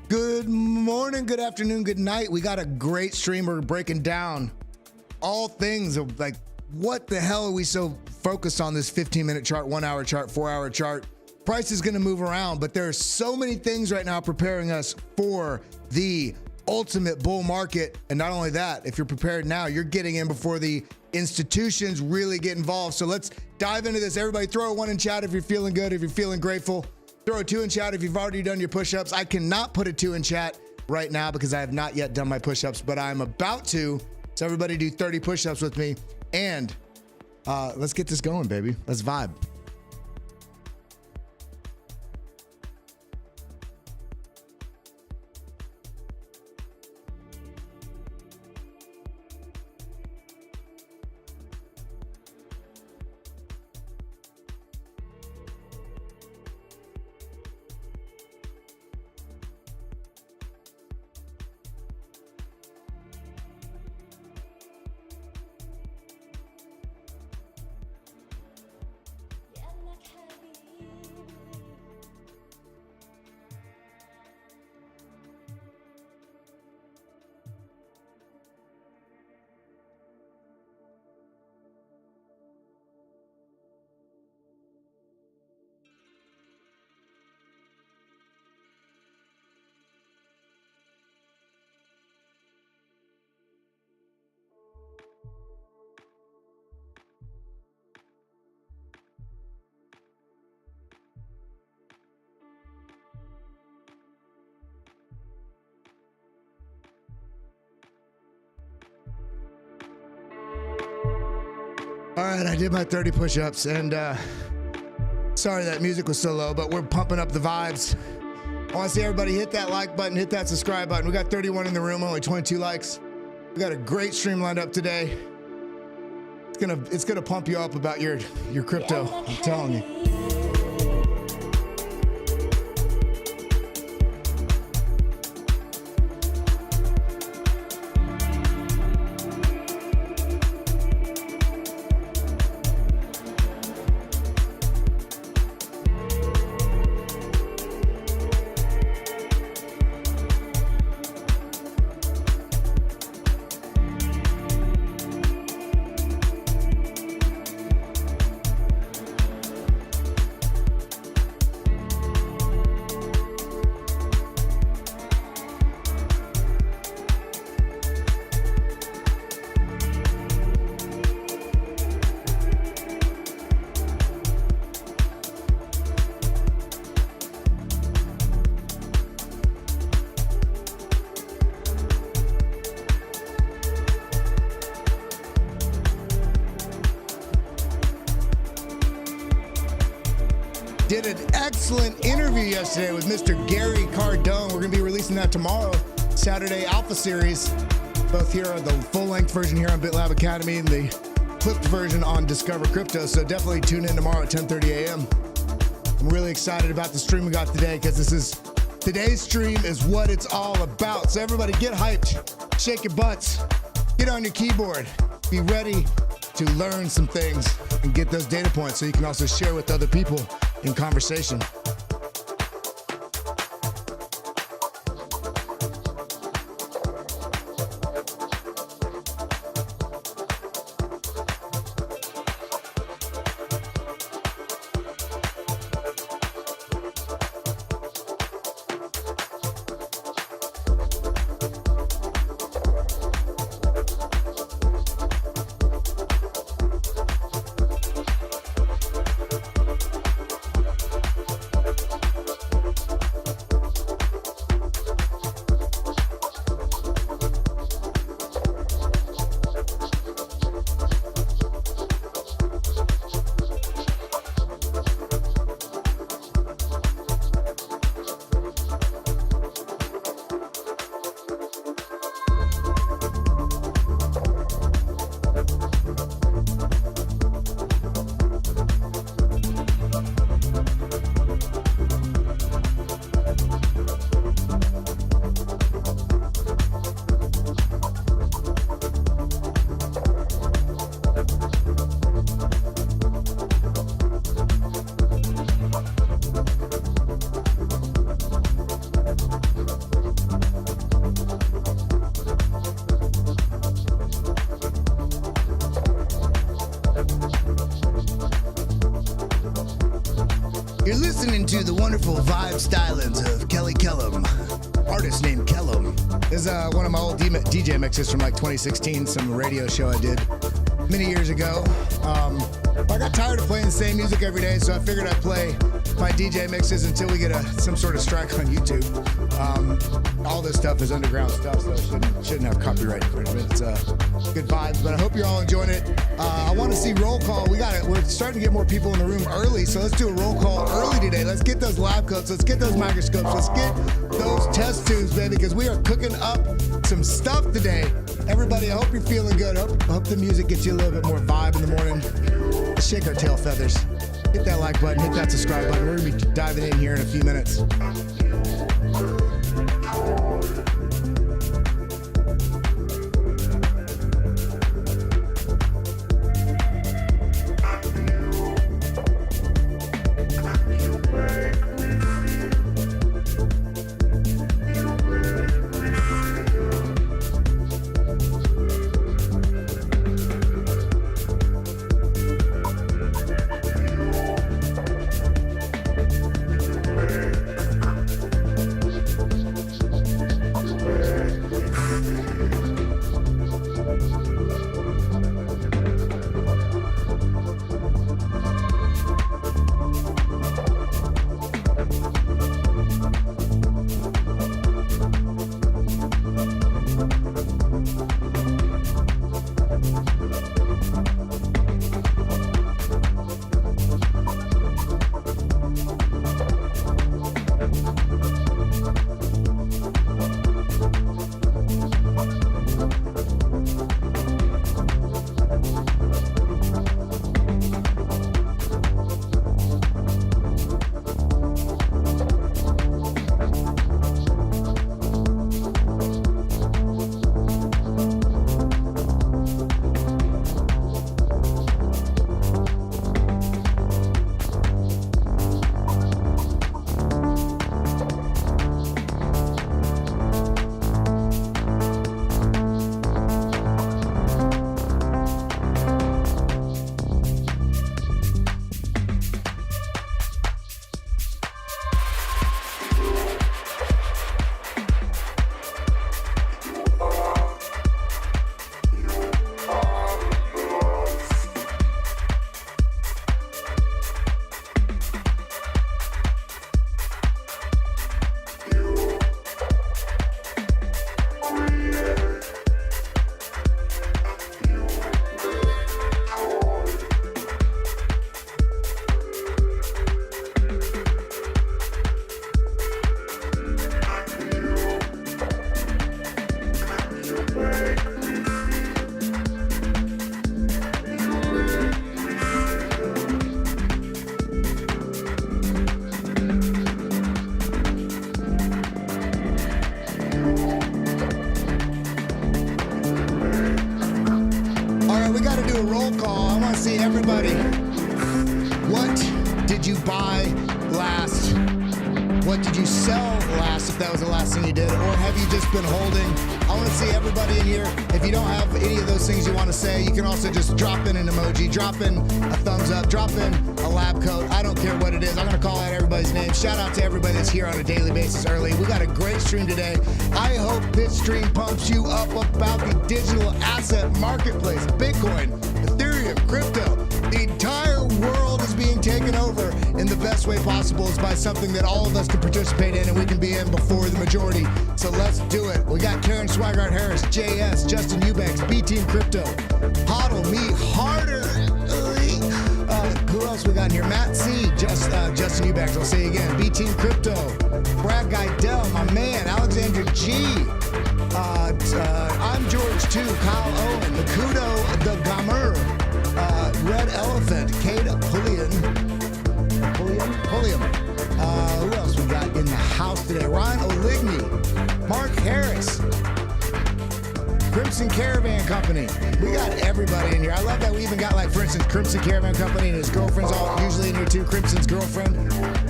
Good morning, good afternoon, good night. We got a great stream. We're breaking down all things of like, what the hell are we so focused on this 15-minute chart, 1 hour chart, 4 hour chart? Price is going to move around, but there are so many things right now preparing us for the ultimate bull market. And not only that, if you're prepared now, you're getting in before the institutions really get involved. So let's dive into this. Everybody throw a 1 in chat if you're feeling good, if you're feeling grateful. Throw a 2 in chat if you've already done your push-ups. I cannot put a 2 in chat right now because I have not yet done my push-ups, but I'm about to. So everybody do 30 push-ups with me. And let's get this going, baby. Let's vibe. All right, I did my 30 push-ups, and sorry that music was so low, but we're pumping up the vibes. I want to see everybody hit that like button, hit that subscribe button. We got 31 in the room, only 22 likes. We got a great stream lined up today. It's gonna pump you up about your crypto. I'm telling you. Did an excellent interview yesterday with Mr. Gary Cardano. We're going to be releasing that tomorrow, Saturday Alpha Series. Both here are the full-length version here on BitLab Academy and the clipped version on Discover Crypto. So definitely tune in tomorrow at 10:30 a.m. I'm really excited about the stream we got today because today's stream is what it's all about. So everybody get hyped, shake your butts, get on your keyboard, be ready to learn some things and get those data points so you can also share with other people in conversation. You're listening to the wonderful vibe stylings of Kellam, artist named Kellam. This is one of my old DJ mixes from like 2016, some radio show I did many years ago. I got tired of playing the same music every day, so I figured I'd play my DJ mixes until we get some sort of strike on YouTube. All this stuff is underground stuff, so it shouldn't have copyright infringement. It's good vibes, but I hope you're all enjoying it. I want to see roll call. We're starting to get more people in the room early, so let's do a roll call early today. Let's get those lab coats. Let's get those microscopes. Let's get those test tubes, baby, because we are cooking up some stuff today. Everybody, I hope you're feeling good. I hope the music gets you a little bit more vibe in the morning. Let's shake our tail feathers. Hit that like button, hit that subscribe button. We're going to be diving in here in a few minutes. Drop in a thumbs up, drop in a lab coat. I don't care what it is. I'm going to call out everybody's name. Shout out to everybody that's here on a daily basis early. We got a great stream today. I hope this stream pumps you up about the digital asset marketplace. Bitcoin, Ethereum, crypto. The entire world is being taken over in the best way possible is by something that all of us can participate in and we can be in before the majority. So let's do it. We got Karen Swigart Harris, JS, Justin Eubanks, B Team Crypto, Hodl Me Harder. Who else we got in here? Matt C, Justin Eubanks, I'll say again. B Team Crypto, Brad Guidell, my man, Alexander G. I'm George 2, Kyle Owen, Makudo the Gamer, Red Elephant, Kate Pulliam. Who else we got in the house today? Ryan Oligny, Mark Harris, Crimson Caravan Company. We got everybody in here. I love that we even got, like, for instance, Crimson Caravan Company and his girlfriend's all usually in here too. Crimson's girlfriend.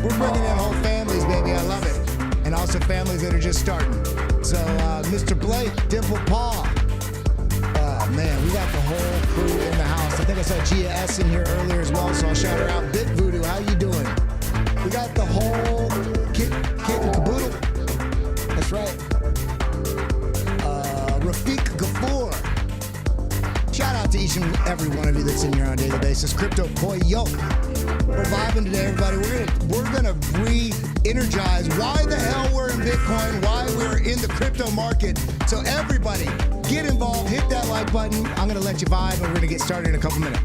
We're bringing in whole families, baby. I love it. And also families that are just starting. So, Mr. Blake, Dimple Paw. Oh, man, we got the whole crew in the house. I think I saw Gia S in here earlier as well, so I'll shout her out. Bit Voodoo, how you doing? We every one of you that's in here on a daily basis. Crypto boy, yo. We're vibing today, everybody. We're gonna re-energize why the hell we're in Bitcoin, why we're in the crypto market. So everybody, get involved, hit that like button. I'm gonna let you vibe, and we're gonna get started in a couple minutes.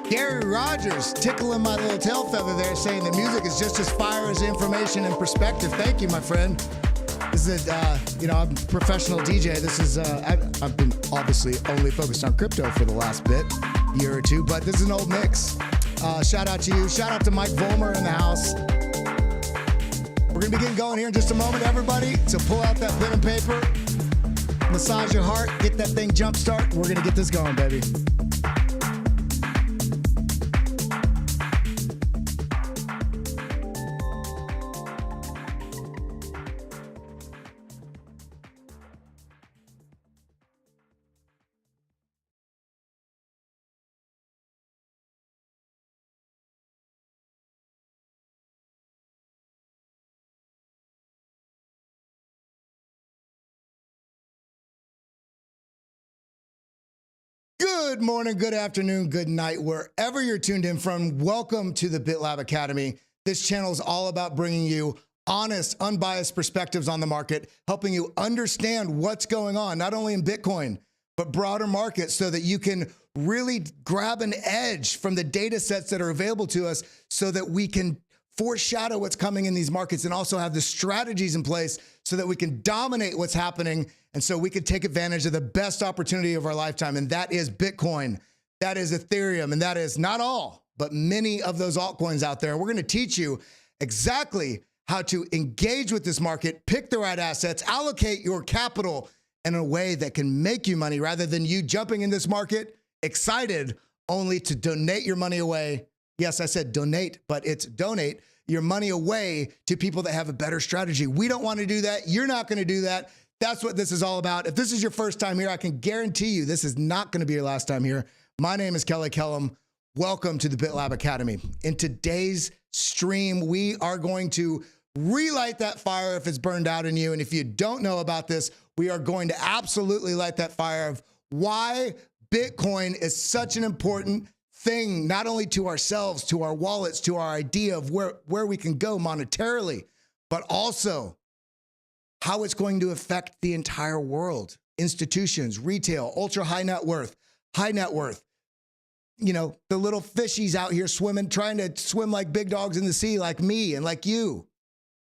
Gary Rogers tickling my little tail feather there, saying the music is just as fire as information and perspective. Thank you, my friend. This is I'm a professional DJ. This is, I've been obviously only focused on crypto for the last year or two, but this is an old mix. Shout out to you. Shout out to Mike Vollmer in the house. We're gonna be getting going here in just a moment, everybody. So pull out that pen and paper, massage your heart, get that thing jump start. We're gonna get this going, baby. Good morning, good afternoon, good night, wherever you're tuned in from. Welcome to the BitLab Academy. This channel is all about bringing you honest, unbiased perspectives on the market, helping you understand what's going on, not only in Bitcoin, but broader markets, so that you can really grab an edge from the data sets that are available to us so that we can foreshadow what's coming in these markets and also have the strategies in place so that we can dominate what's happening and so we can take advantage of the best opportunity of our lifetime. And that is Bitcoin, that is Ethereum, and that is not all, but many of those altcoins out there. We're gonna teach you exactly how to engage with this market, pick the right assets, allocate your capital in a way that can make you money rather than you jumping in this market excited only to donate your money away. Yes, I said donate, but it's donate your money away to people that have a better strategy. We don't want to do that. You're not going to do that. That's what this is all about. If this is your first time here, I can guarantee you this is not going to be your last time here. My name is Kellam. Welcome to the BitLab Academy. In today's stream, we are going to relight that fire if it's burned out in you. And if you don't know about this, we are going to absolutely light that fire of why Bitcoin is such an important thing, not only to ourselves, to our wallets, to our idea of where we can go monetarily, but also how it's going to affect the entire world, institutions, retail, ultra high net worth, you know, the little fishies out here swimming, trying to swim like big dogs in the sea, like me and like you.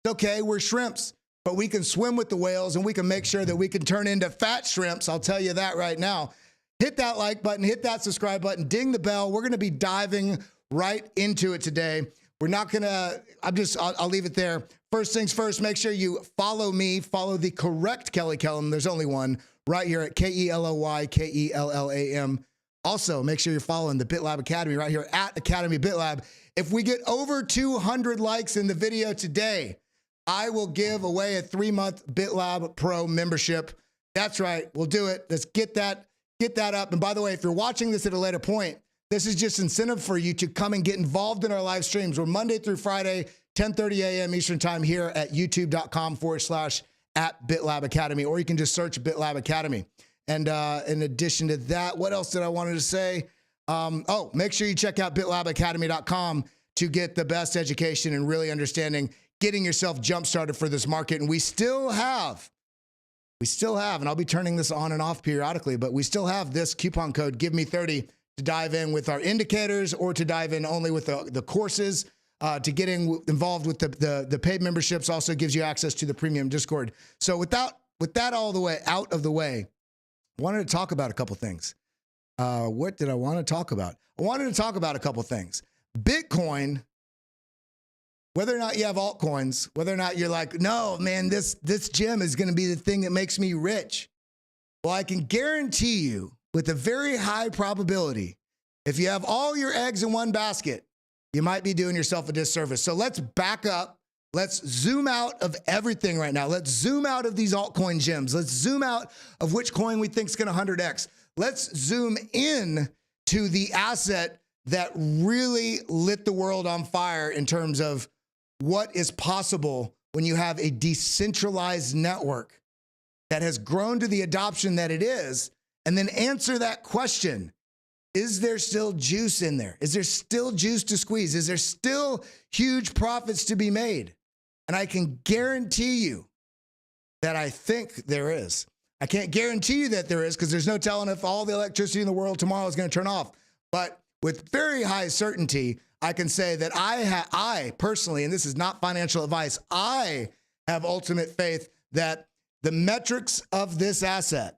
It's okay, we're shrimps, but we can swim with the whales and we can make sure that we can turn into fat shrimps. I'll tell you that right now. Hit that like button, hit that subscribe button, ding the bell. We're gonna be diving right into it today. We're not gonna, I'll leave it there. First things first, make sure you follow me, follow the correct Kellam. There's only one right here at KELLYKELLAM. Also, make sure you're following the BitLab Academy right here at Academy BitLab. If we get over 200 likes in the video today, I will give away a 3-month BitLab Pro membership. That's right, we'll do it. Let's get that up. And by the way, if you're watching this at a later point, this is just incentive for you to come and get involved in our live streams. We're Monday through Friday, 10:30 a.m. Eastern time here at youtube.com/at at BitLab Academy, or you can just search BitLab Academy. And in addition to that, what else did I wanted to say? Make sure you check out bitlabacademy.com to get the best education and really understanding, getting yourself jump-started for this market. And we still have, and I'll be turning this on and off periodically, but we still have this coupon code, GIVEME30, to dive in with our indicators or to dive in only with the courses. To getting involved with the paid memberships also gives you access to the premium Discord. So with that all the way out of the way, I wanted to talk about a couple things. What did I want to talk about? I wanted to talk about a couple things. Bitcoin, whether or not you have altcoins, whether or not you're like, no, man, this gem is going to be the thing that makes me rich. Well, I can guarantee you with a very high probability, if you have all your eggs in one basket, you might be doing yourself a disservice. So let's back up. Let's zoom out of everything right now. Let's zoom out of these altcoin gems. Let's zoom out of which coin we think is going to 100x. Let's zoom in to the asset that really lit the world on fire in terms of what is possible when you have a decentralized network that has grown to the adoption that it is, and then answer that question. Is there still juice in there? Is there still juice to squeeze? Is there still huge profits to be made? And I can guarantee you that I think there is. I can't guarantee you that there is because there's no telling if all the electricity in the world tomorrow is going to turn off. But with very high certainty, I can say that I personally, and this is not financial advice, I have ultimate faith that the metrics of this asset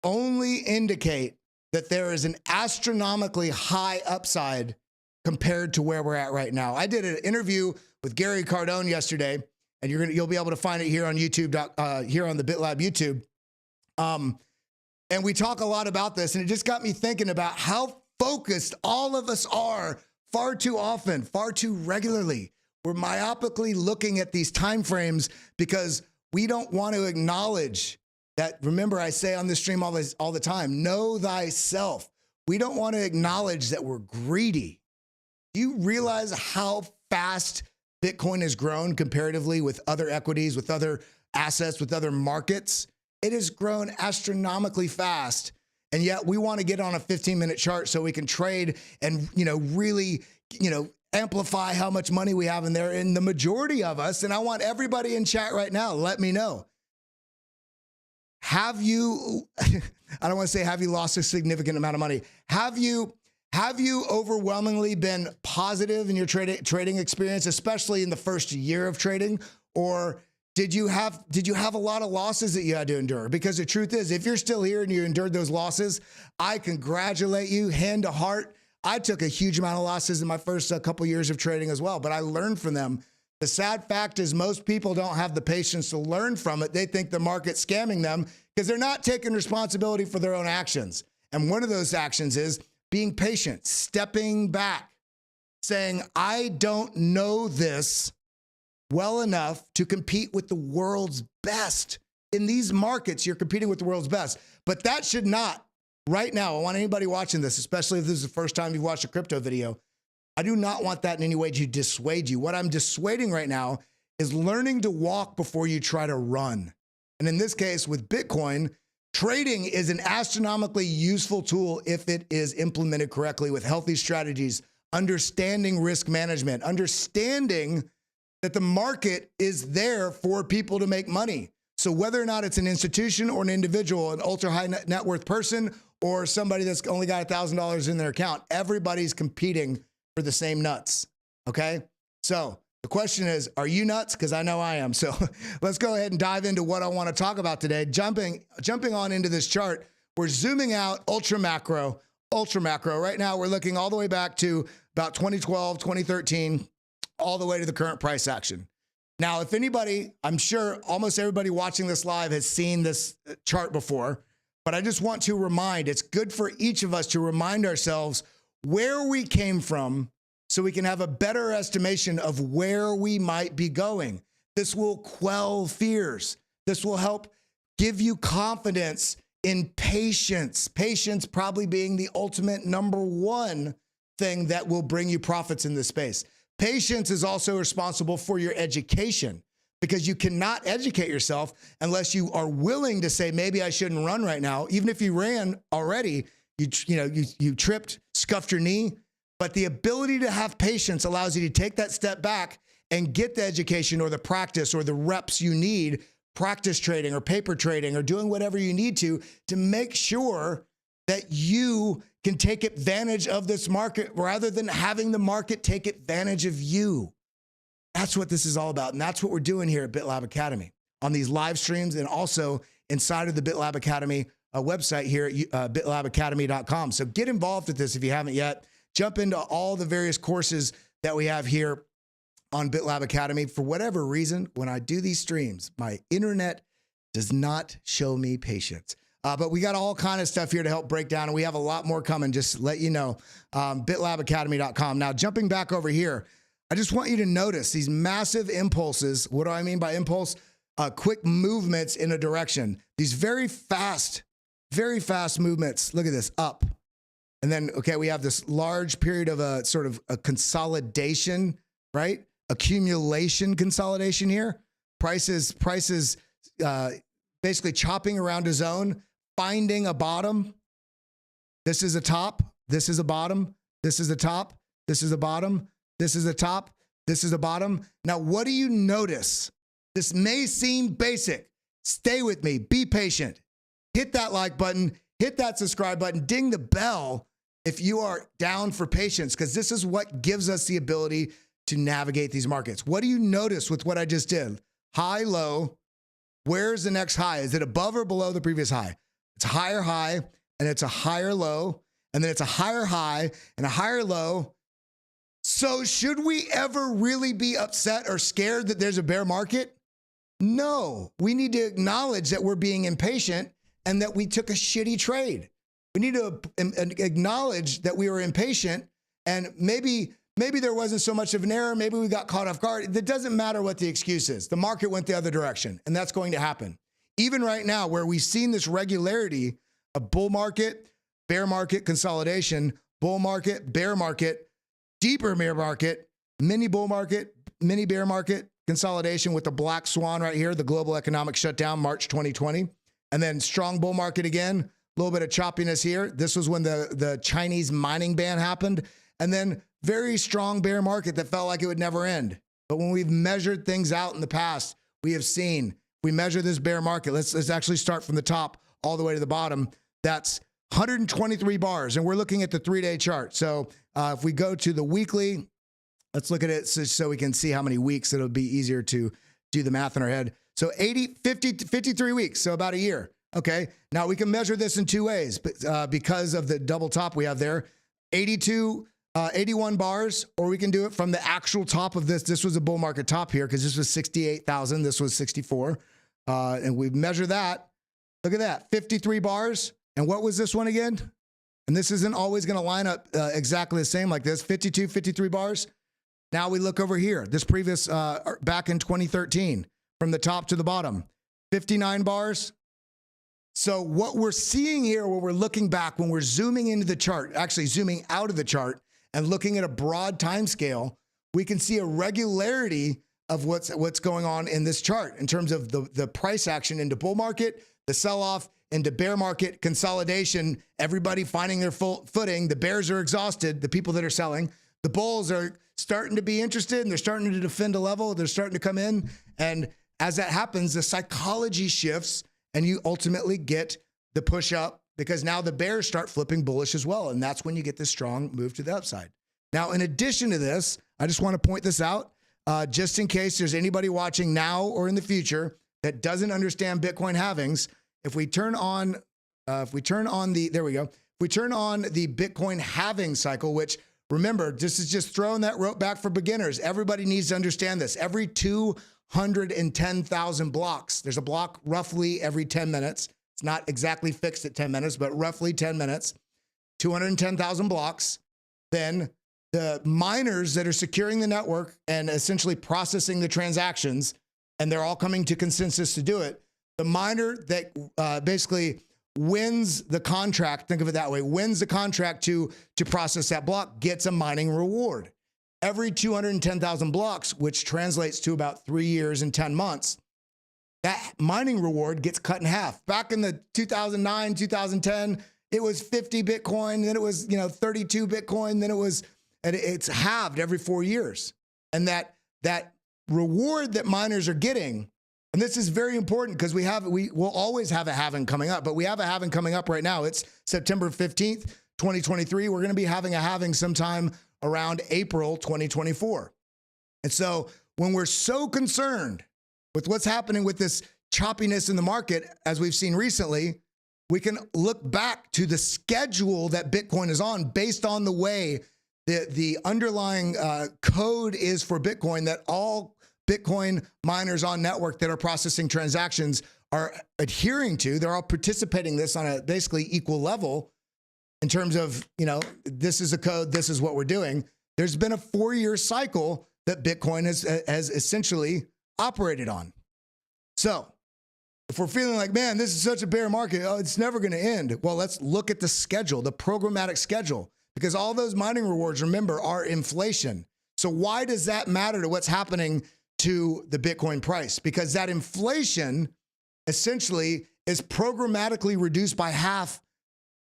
only indicate that there is an astronomically high upside compared to where we're at right now. I did an interview with Gary Cardano yesterday, and you'll be able to find it here on YouTube, here on the BitLab YouTube. And we talk a lot about this, and it just got me thinking about how focused all of us are far too often, far too regularly. We're myopically looking at these time frames because we don't want to acknowledge that. Remember, I say on this stream all the time, know thyself. We don't want to acknowledge that we're greedy. Do you realize how fast Bitcoin has grown comparatively with other equities, with other assets, with other markets? It has grown astronomically fast. And yet we want to get on a 15-minute chart so we can trade and, really, amplify how much money we have in there. And the majority of us, and I want everybody in chat right now, let me know. Have you, I don't want to say have you lost a significant amount of money? Have you overwhelmingly been positive in your trading experience, especially in the first year of trading? Or did you have a lot of losses that you had to endure? Because the truth is, if you're still here and you endured those losses, I congratulate you, hand to heart. I took a huge amount of losses in my first couple years of trading as well, but I learned from them. The sad fact is most people don't have the patience to learn from it. They think the market's scamming them because they're not taking responsibility for their own actions. And one of those actions is being patient, stepping back, saying, I don't know this well enough to compete with the world's best. In these markets, you're competing with the world's best. But that should not, right now, I want anybody watching this, especially if this is the first time you've watched a crypto video, I do not want that in any way to dissuade you. What I'm dissuading right now is learning to walk before you try to run. And in this case, with Bitcoin, trading is an astronomically useful tool if it is implemented correctly with healthy strategies, understanding risk management, understanding that the market is there for people to make money. So whether or not it's an institution or an individual, an ultra high net worth person, or somebody that's only got $1,000 in their account, everybody's competing for the same nuts, okay? So the question is, are you nuts? Because I know I am. So let's go ahead and dive into what I want to talk about today. Jumping on into this chart, we're zooming out ultra macro. Right now, we're looking all the way back to about 2012, 2013, all the way to the current price action. Now, if anybody, I'm sure almost everybody watching this live has seen this chart before, but I just want to remind, it's good for each of us to remind ourselves where we came from so we can have a better estimation of where we might be going. This will quell fears. This will help give you confidence in patience. Patience probably being the ultimate number one thing that will bring you profits in this space. Patience is also responsible for your education. because you cannot educate yourself unless you are willing to say, maybe I shouldn't run right now. Even if you ran already, you tripped, scuffed your knee. But the ability to have patience allows you to take that step back and get the education or the practice or the reps you need, practice trading or paper trading or doing whatever you need to make sure that you can take advantage of this market rather than having the market take advantage of you. That's what this is all about. And that's what we're doing here at BitLab Academy on these live streams and also inside of the BitLab Academy website here at bitlabacademy.com. So get involved with this if you haven't yet. Jump into all the various courses that we have here on BitLab Academy. For whatever reason, when I do these streams, my internet does not show me patience. But we got all kind of stuff here to help break down, and we have a lot more coming, just to let you know, bitlabacademy.com. Now, jumping back over here, I just want you to notice these massive impulses. What do I mean by impulse? Quick movements in a direction. These very fast movements. Look at this, up. And then, okay, we have this large period of a sort of a consolidation, right? Accumulation consolidation here. Prices basically chopping around a zone, finding a bottom. This is a top. This is a bottom. This is a top. This is a bottom. This is a top. This is a bottom. Now, what do you notice? This may seem basic. Stay with me. Be patient. Hit that like button. Hit that subscribe button. Ding the bell if you are down for patience, because this is what gives us the ability to navigate these markets. What do you notice with what I just did? High, low. Where's the next high? Is it above or below the previous high? It's a higher high, and it's a higher low, and then it's a higher high and a higher low. So should we ever really be upset or scared that there's a bear market? No, we need to acknowledge that we're being impatient and that we took a shitty trade. We need to acknowledge that we were impatient, and maybe there wasn't so much of an error. Maybe we got caught off guard. It doesn't matter what the excuse is. The market went the other direction, and that's going to happen. Even right now, where we've seen this regularity of bull market, bear market consolidation, bull market, bear market, deeper bear market, mini bull market, mini bear market consolidation with the black swan right here, the global economic shutdown, March 2020, and then strong bull market again, a little bit of choppiness here. This was when the Chinese mining ban happened, and then very strong bear market that felt like it would never end. But when we've measured things out in the past, we have seen, we measure this bear market. Let's actually start from the top all the way to the bottom. That's 123 bars, and we're looking at the 3-day chart. So if we go to the weekly, let's look at it so we can see how many weeks. It'll be easier to do the math in our head. So 53 weeks, so about a year. Okay, now we can measure this in two ways, but because of the double top we have there, 81 bars, or we can do it from the actual top of this. This was a bull market top here because this was 68,000. This was 64. And we measure that. Look at that, 53 bars. And what was this one again? And this isn't always going to line up exactly the same like this, 52, 53 bars. Now we look over here, this previous, back in 2013, from the top to the bottom, 59 bars. So what we're seeing here, when we're looking back, when we're zooming into the chart, actually zooming out of the chart and looking at a broad time scale, we can see a regularity of what's going on in this chart in terms of the price action into bull market, the sell-off into bear market, consolidation, everybody finding their full footing. The bears are exhausted, the people that are selling. The bulls are starting to be interested, and they're starting to defend a level. They're starting to come in. And as that happens, the psychology shifts, and you ultimately get the push up because now the bears start flipping bullish as well. And that's when you get this strong move to the upside. Now, in addition to this, I just want to point this out just in case there's anybody watching now or in the future that doesn't understand Bitcoin halvings. If we turn on the Bitcoin halving cycle, which remember, this is just throwing that rope back for beginners. Everybody needs to understand this. Every 210,000 blocks, there's a block roughly every 10 minutes. It's not exactly fixed at 10 minutes, but roughly 10 minutes, 210,000 blocks. Then the miners that are securing the network and essentially processing the transactions, and they're all coming to consensus to do it. The miner that basically wins the contract, think of it that way, wins the contract to process that block, gets a mining reward. every 210,000 blocks, which translates to about 3 years and 10 months, that mining reward gets cut in half. Back in the 2009, 2010, it was 50 Bitcoin, then it was, 32 Bitcoin, then it's halved every 4 years. And that reward that miners are getting, and this is very important because we will always have a halving coming up, but we have a halving coming up right now. It's September 15th, 2023. We're going to be having a halving sometime around April 2024. And so when we're so concerned with what's happening with this choppiness in the market, as we've seen recently, we can look back to the schedule that Bitcoin is on based on the way the underlying code is for Bitcoin, that all Bitcoin miners on network that are processing transactions are adhering to. They're all participating in this on a basically equal level in terms of, this is a code, this is what we're doing. There's been a 4-year cycle that Bitcoin has essentially operated on. So if we're feeling like, man, this is such a bear market, it's never going to end. Well, let's look at the schedule, the programmatic schedule, because all those mining rewards, remember, are inflation. So why does that matter to what's happening to the Bitcoin price? Because that inflation essentially is programmatically reduced by half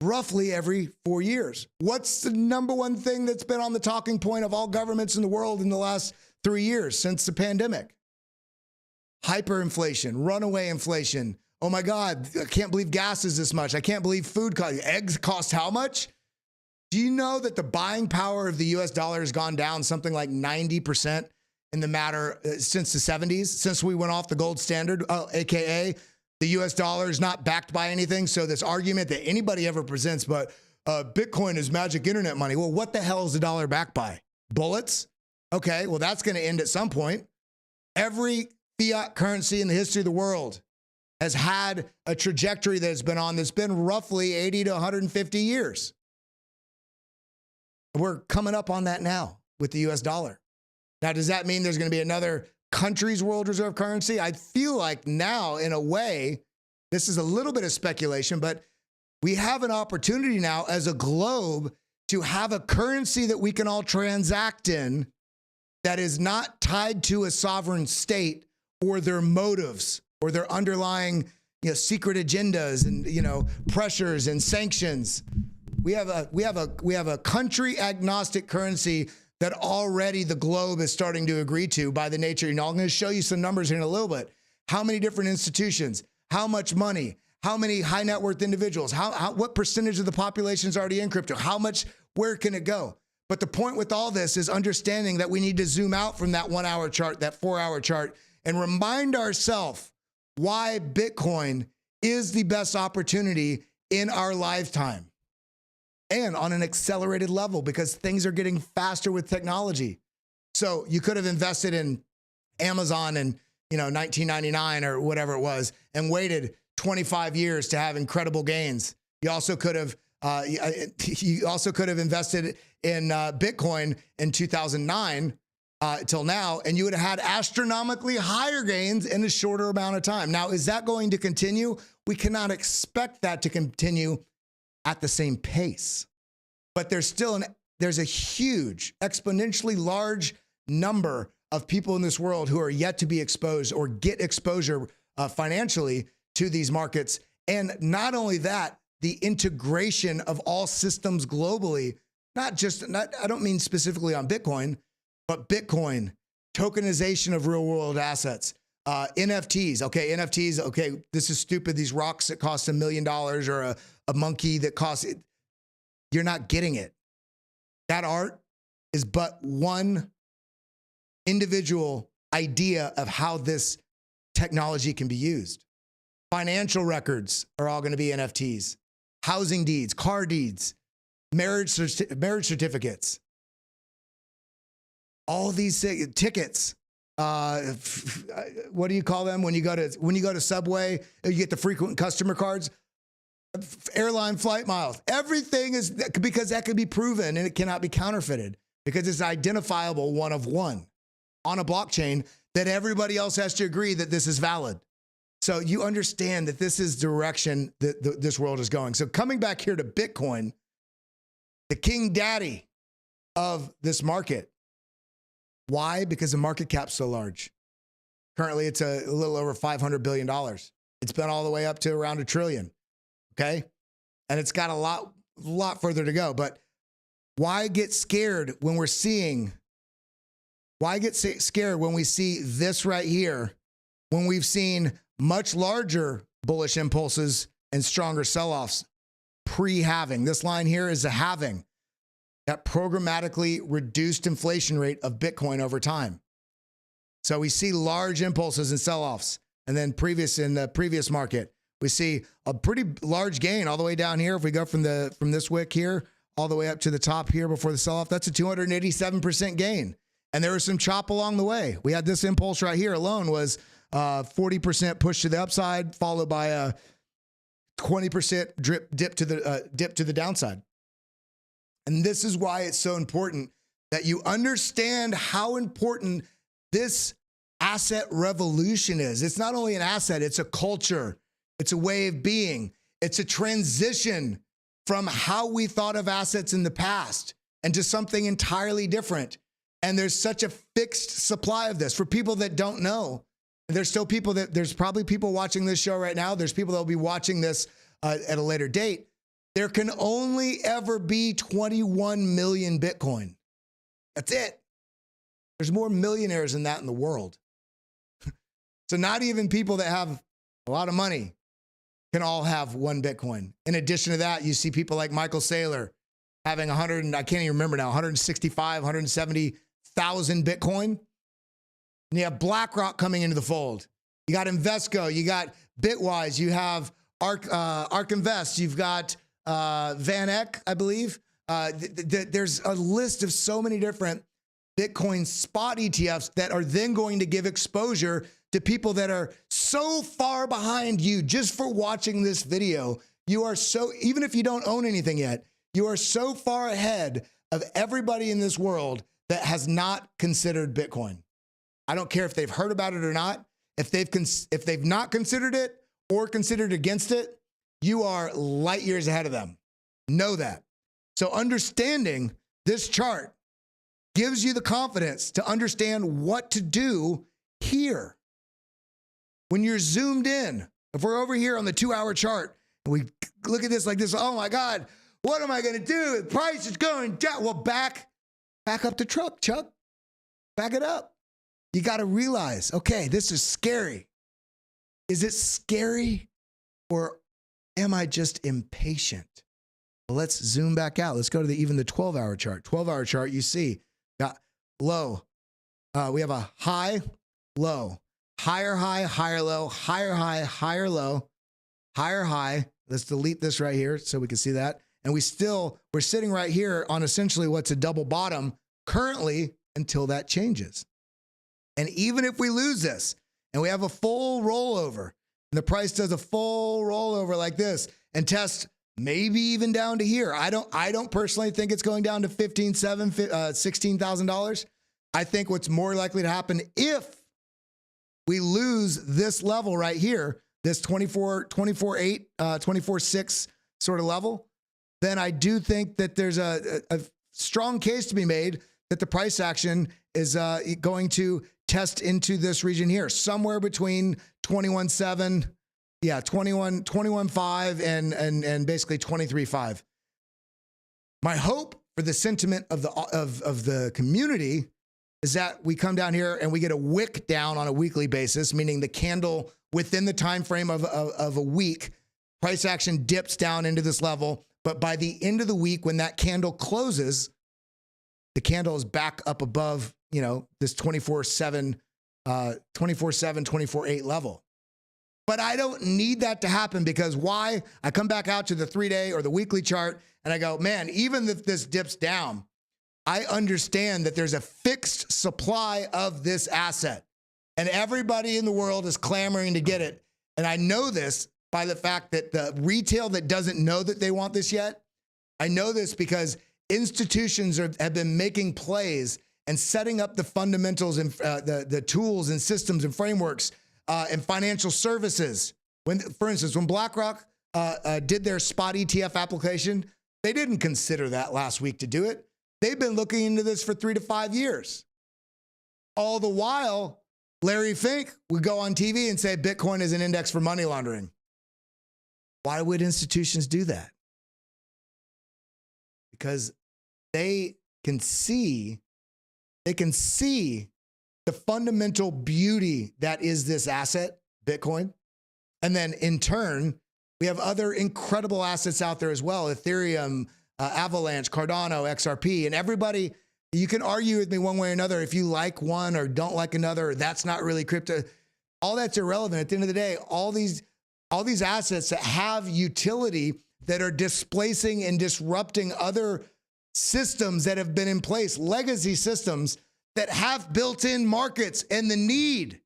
roughly every 4 years. What's the number one thing that's been on the talking point of all governments in the world in the last 3 years since the pandemic? Hyperinflation, runaway inflation. Oh my God, I can't believe gas is this much. I can't believe food costs. Eggs cost how much? Do you know that the buying power of the US dollar has gone down something like 90% in the matter since the 70s, since we went off the gold standard, AKA the US dollar is not backed by anything. So this argument that anybody ever presents, but Bitcoin is magic internet money. Well, what the hell is the dollar backed by? Bullets? Okay, well, that's going to end at some point. Every fiat currency in the history of the world has had a trajectory that has been on that's been roughly 80 to 150 years. We're coming up on that now with the US dollar. Now, does that mean there's going to be another country's world reserve currency? I feel like now, in a way, this is a little bit of speculation, but we have an opportunity now as a globe to have a currency that we can all transact in that is not tied to a sovereign state or their motives or their underlying, secret agendas and, pressures and sanctions. We have a country agnostic currency that already the globe is starting to agree to by the nature. I'm going to show you some numbers here in a little bit. How many different institutions? How much money? How many high net worth individuals? What percentage of the population is already in crypto? How much? Where can it go? But the point with all this is understanding that we need to zoom out from that 1 hour chart, that 4 hour chart, and remind ourselves why Bitcoin is the best opportunity in our lifetime. And on an accelerated level, because things are getting faster with technology. So you could have invested in Amazon in 1999 or whatever it was, and waited 25 years to have incredible gains. You also could have invested in Bitcoin in 2009 till now, and you would have had astronomically higher gains in a shorter amount of time. Now, is that going to continue? We cannot expect that to continue at the same pace, but there's a huge, exponentially large number of people in this world who are yet to be exposed or get exposure financially to these markets. And not only that, the integration of all systems globally, I don't mean specifically on Bitcoin, but Bitcoin, tokenization of real world assets, NFTs. Okay, NFTs. Okay, this is stupid. These rocks that cost $1 million or a monkey that costs it. You're not getting it. That art is but one individual idea of how this technology can be used. Financial records are all going to be NFTs. Housing deeds, car deeds, marriage certificates, all these tickets. What do you call them when you go to Subway? You get the frequent customer cards, airline flight miles. Everything is, because that can be proven and it cannot be counterfeited because it's identifiable one of one on a blockchain that everybody else has to agree that this is valid. So you understand that this is the direction that this world is going. So coming back here to Bitcoin, the king daddy of this market, Why? Because the market cap's so large. Currently, it's a little over $500 billion. It's been all the way up to around $1 trillion. Okay. And it's got a lot further to go. But why get scared when we're seeing, why get scared when we see this right here, when we've seen much larger bullish impulses and stronger sell-offs pre-halving? This line here is a halving, that programmatically reduced inflation rate of Bitcoin over time. So we see large impulses and sell-offs. And then in the previous market, we see a pretty large gain all the way down here. If we go from this wick here all the way up to the top here before the sell-off, that's a 287% gain. And there was some chop along the way. We had this impulse right here alone was 40% push to the upside, followed by a 20% dip to the downside. And this is why it's so important that you understand how important this asset revolution is. It's not only an asset, it's a culture. It's a way of being. It's a transition from how we thought of assets in the past and to something entirely different. And there's such a fixed supply of this. For people that don't know, there's probably people watching this show right now. There's people that will be watching this at a later date. There can only ever be 21 million Bitcoin. That's it. There's more millionaires than that in the world. So not even people that have a lot of money can all have one Bitcoin. In addition to that, you see people like Michael Saylor having I can't even remember now, 165, 170,000 Bitcoin. And you have BlackRock coming into the fold. You got Invesco, you got Bitwise, you have ARK Invest, you've got Van Eck, I believe. There's a list of so many different Bitcoin spot ETFs that are then going to give exposure to people that are so far behind you just for watching this video. You are so, even if you don't own anything yet, you are so far ahead of everybody in this world that has not considered Bitcoin. I don't care if they've heard about it or not. If they've not considered it or considered against it, you are light years ahead of them. Know that. So understanding this chart gives you the confidence to understand what to do here. When you're zoomed in, if we're over here on the 2-hour chart and we look at this like this, oh my God, what am I going to do? The price is going down. Well, back up the truck, Chuck. Back it up. You got to realize, okay, this is scary. Is it scary or am I just impatient? Well, let's zoom back out. Let's go to even the 12-hour chart. 12-hour chart, you see, got low. We have a high, low, higher high, higher low, higher high, higher low, higher high. Let's delete this right here so we can see that. And we're sitting right here on essentially what's a double bottom currently until that changes. And even if we lose this and we have a full rollover and the price does a full rollover like this and tests maybe even down to here. I don't personally think it's going down to $16,000. I think what's more likely to happen if we lose this level right here, this 24.8, 24.6 sort of level, then I do think that there's a strong case to be made that the price action is going to test into this region here, somewhere between 21.7, 21.5 and basically 23.5. My hope for the sentiment of the community is that we come down here and we get a wick down on a weekly basis, meaning the candle within the time frame of a week, price action dips down into this level. But by the end of the week, when that candle closes, the candle is back up above, this 24.7, 24.8 level. But I don't need that to happen because why? I come back out to the 3-day or the weekly chart and I go, man, even if this dips down, I understand that there's a fixed supply of this asset and everybody in the world is clamoring to get it. And I know this by the fact that the retail that doesn't know that they want this yet, I know this because institutions have been making plays and setting up the fundamentals and the tools and systems and frameworks and financial services. For instance, when BlackRock did their spot ETF application, they didn't consider that last week to do it. They've been looking into this for 3 to 5 years. All the while, Larry Fink would go on TV and say Bitcoin is an index for money laundering. Why would institutions do that? Because they can see the fundamental beauty that is this asset, Bitcoin. And then in turn, we have other incredible assets out there as well. Ethereum, Avalanche, Cardano, XRP, and everybody, you can argue with me one way or another if you like one or don't like another, or that's not really crypto. All that's irrelevant. At the end of the day, all these assets that have utility that are displacing and disrupting other systems that have been in place, legacy systems that have built-in markets and the need.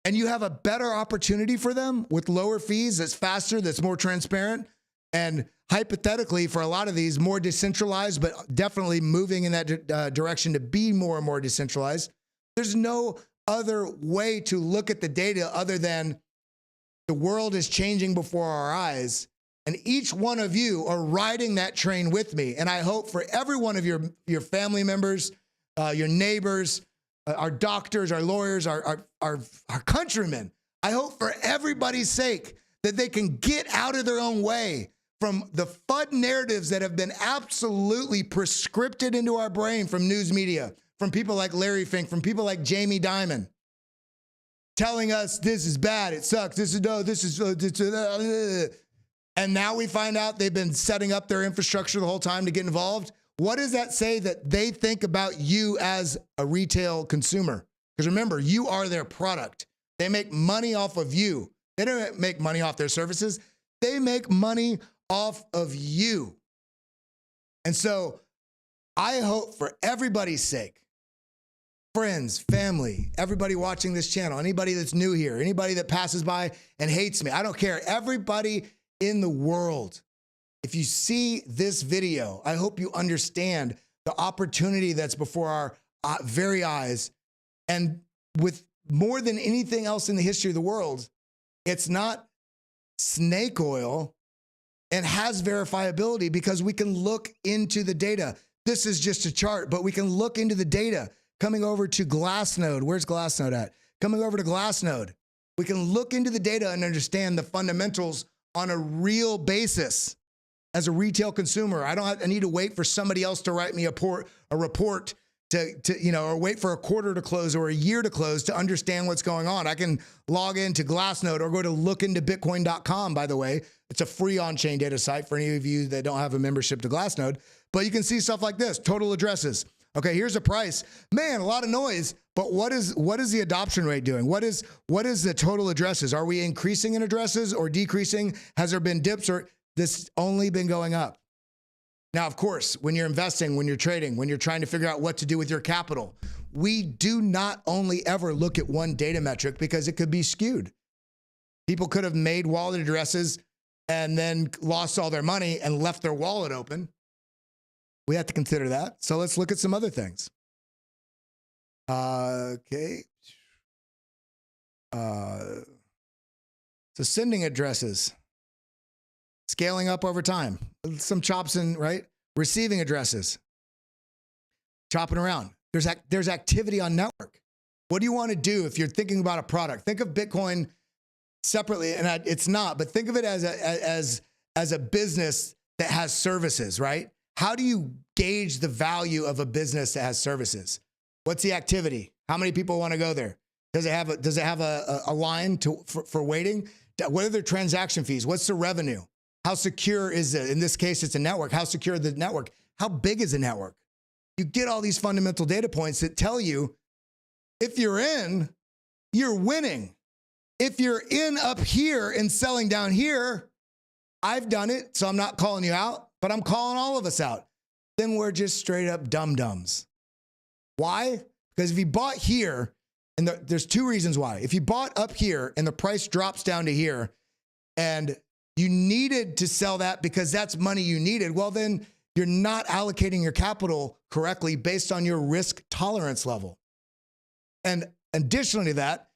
And you have a better opportunity for them with lower fees, that's faster, that's more transparent, and hypothetically for a lot of these more decentralized, but definitely moving in that direction to be more and more decentralized. There's no other way to look at the data other than the world is changing before our eyes. And each one of you are riding that train with me. And I hope for every one of your family members, your neighbors, our doctors, our lawyers, our countrymen, I hope for everybody's sake that they can get out of their own way from the FUD narratives that have been absolutely prescripted into our brain from news media, from people like Larry Fink, from people like Jamie Dimon, telling us this is bad, it sucks, this is no, this is, and now we find out they've been setting up their infrastructure the whole time to get involved. What does that say that they think about you as a retail consumer? Because remember, you are their product. They make money off of you. They don't make money off their services. They make money off of you. And so I hope for everybody's sake, friends, family, everybody watching this channel, anybody that's new here, anybody that passes by and hates me, I don't care. Everybody in the world, if you see this video, I hope you understand the opportunity that's before our very eyes. And with more than anything else in the history of the world, it's not snake oil and has verifiability because we can look into the data. This is just a chart, but we can look into the data. Coming over to Glassnode. Where's Glassnode at? Coming over to Glassnode. We can look into the data and understand the fundamentals on a real basis. As a retail consumer, I need to wait for somebody else to write me a report to or wait for a quarter to close or a year to close to understand what's going on. I can log into Glassnode or go to lookintobitcoin.com, by the way. It's a free on-chain data site for any of you that don't have a membership to Glassnode. But you can see stuff like this, total addresses. Okay, here's a price. Man, a lot of noise, but what is the adoption rate doing? What is the total addresses? Are we increasing in addresses or decreasing? Has there been dips or this only been going up? Now, of course, when you're investing, when you're trading, when you're trying to figure out what to do with your capital, we do not only ever look at one data metric because it could be skewed. People could have made wallet addresses and then lost all their money and left their wallet open. We have to consider that. So let's look at some other things. Okay. So sending addresses. Scaling up over time. Some chops in, right? Receiving addresses. Chopping around. There's activity on network. What do you want to do if you're thinking about a product? Think of Bitcoin separately, and it's not, but think of it as a business that has services, right? How do you gauge the value of a business that has services? What's the activity? How many people want to go there? Does it have a line for waiting? What are their transaction fees? What's the revenue? How secure is it? In this case, it's a network. How secure is the network? How big is the network? You get all these fundamental data points that tell you if you're in, you're winning. If you're in up here and selling down here, I've done it, so I'm not calling you out, but I'm calling all of us out. Then we're just straight up dum-dums. Why? Because if you bought here, and there's two reasons why. If you bought up here and the price drops down to here and you needed to sell that because that's money you needed, well, then you're not allocating your capital correctly based on your risk tolerance level. And additionally to that,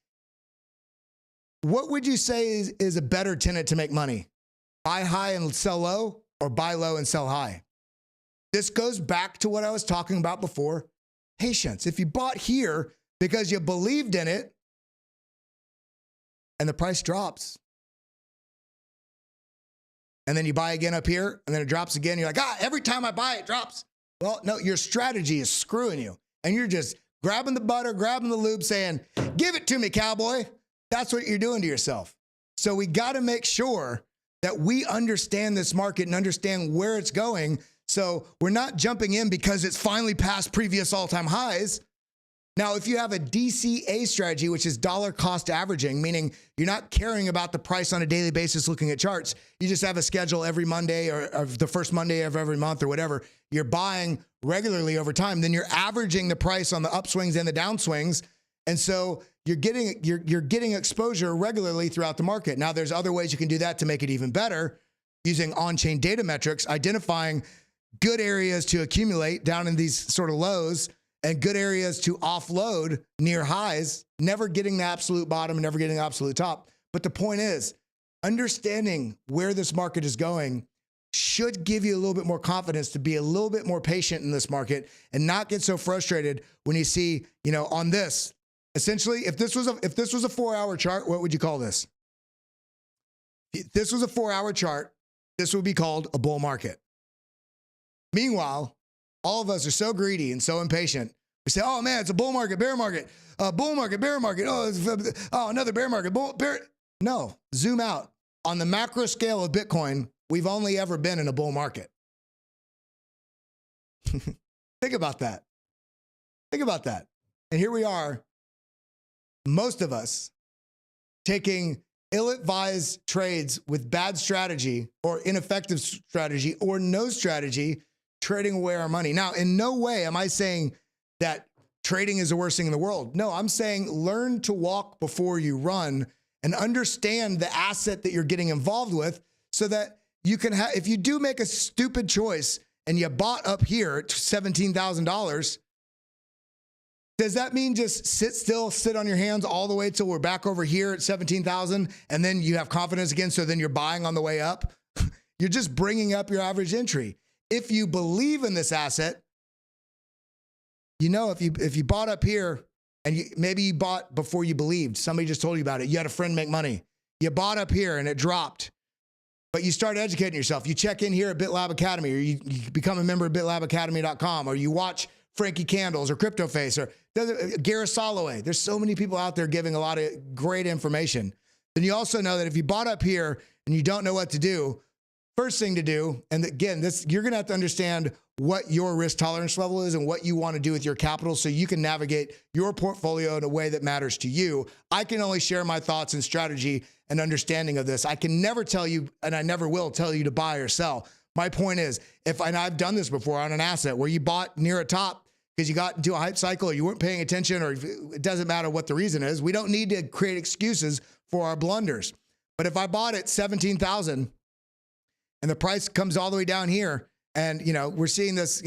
what would you say is a better tenant to make money? Buy high and sell low, or buy low and sell high? This goes back to what I was talking about before. Patience. If you bought here, because you believed in it and the price drops. And then you buy again up here and then it drops again. You're like, every time I buy it drops. Well, no, your strategy is screwing you. And you're just grabbing the butter, grabbing the lube, saying, give it to me, cowboy. That's what you're doing to yourself. So we got to make sure that we understand this market and understand where it's going. So we're not jumping in because it's finally past previous all-time highs. Now, if you have a DCA strategy, which is dollar cost averaging, meaning you're not caring about the price on a daily basis looking at charts, you just have a schedule every Monday or the first Monday of every month or whatever, you're buying regularly over time, then you're averaging the price on the upswings and the downswings. And so you're getting exposure regularly throughout the market. Now, there's other ways you can do that to make it even better using on-chain data metrics, identifying good areas to accumulate down in these sort of lows and good areas to offload near highs, never getting the absolute bottom and never getting the absolute top. But the point is, understanding where this market is going should give you a little bit more confidence to be a little bit more patient in this market and not get so frustrated when you see, on this. Essentially, if this was a 4-hour chart, what would you call this? If this was a 4-hour chart, this would be called a bull market. Meanwhile, all of us are so greedy and so impatient. We say, oh man, it's a bull market, bear market, bull market, bear market. Oh, another bear market, bear. No, zoom out. On the macro scale of Bitcoin, we've only ever been in a bull market. Think about that. Think about that. And here we are, most of us taking ill-advised trades with bad strategy or ineffective strategy or no strategy, trading away our money. Now, in no way am I saying that trading is the worst thing in the world. No, I'm saying learn to walk before you run and understand the asset that you're getting involved with so that you can have, if you do make a stupid choice and you bought up here at $17,000, does that mean just sit still, sit on your hands all the way till we're back over here at 17,000 and then you have confidence again, so then you're buying on the way up? You're just bringing up your average entry. If you believe in this asset, if you bought up here and maybe you bought before you believed, somebody just told you about it, you had a friend make money, you bought up here and it dropped, but you start educating yourself. You check in here at BitLab Academy, or you become a member of bitlabacademy.com, or you watch Frankie Candles or CryptoFace or Gareth Soloway. There's so many people out there giving a lot of great information. Then you also know that if you bought up here and you don't know what to do, first thing to do, and again, you're going to have to understand what your risk tolerance level is and what you want to do with your capital so you can navigate your portfolio in a way that matters to you. I can only share my thoughts and strategy and understanding of this. I can never tell you, and I never will tell you to buy or sell. My point is, and I've done this before on an asset where you bought near a top because you got into a hype cycle or you weren't paying attention, or it doesn't matter what the reason is. We don't need to create excuses for our blunders. But if I bought it 17,000 and the price comes all the way down here, and we're seeing this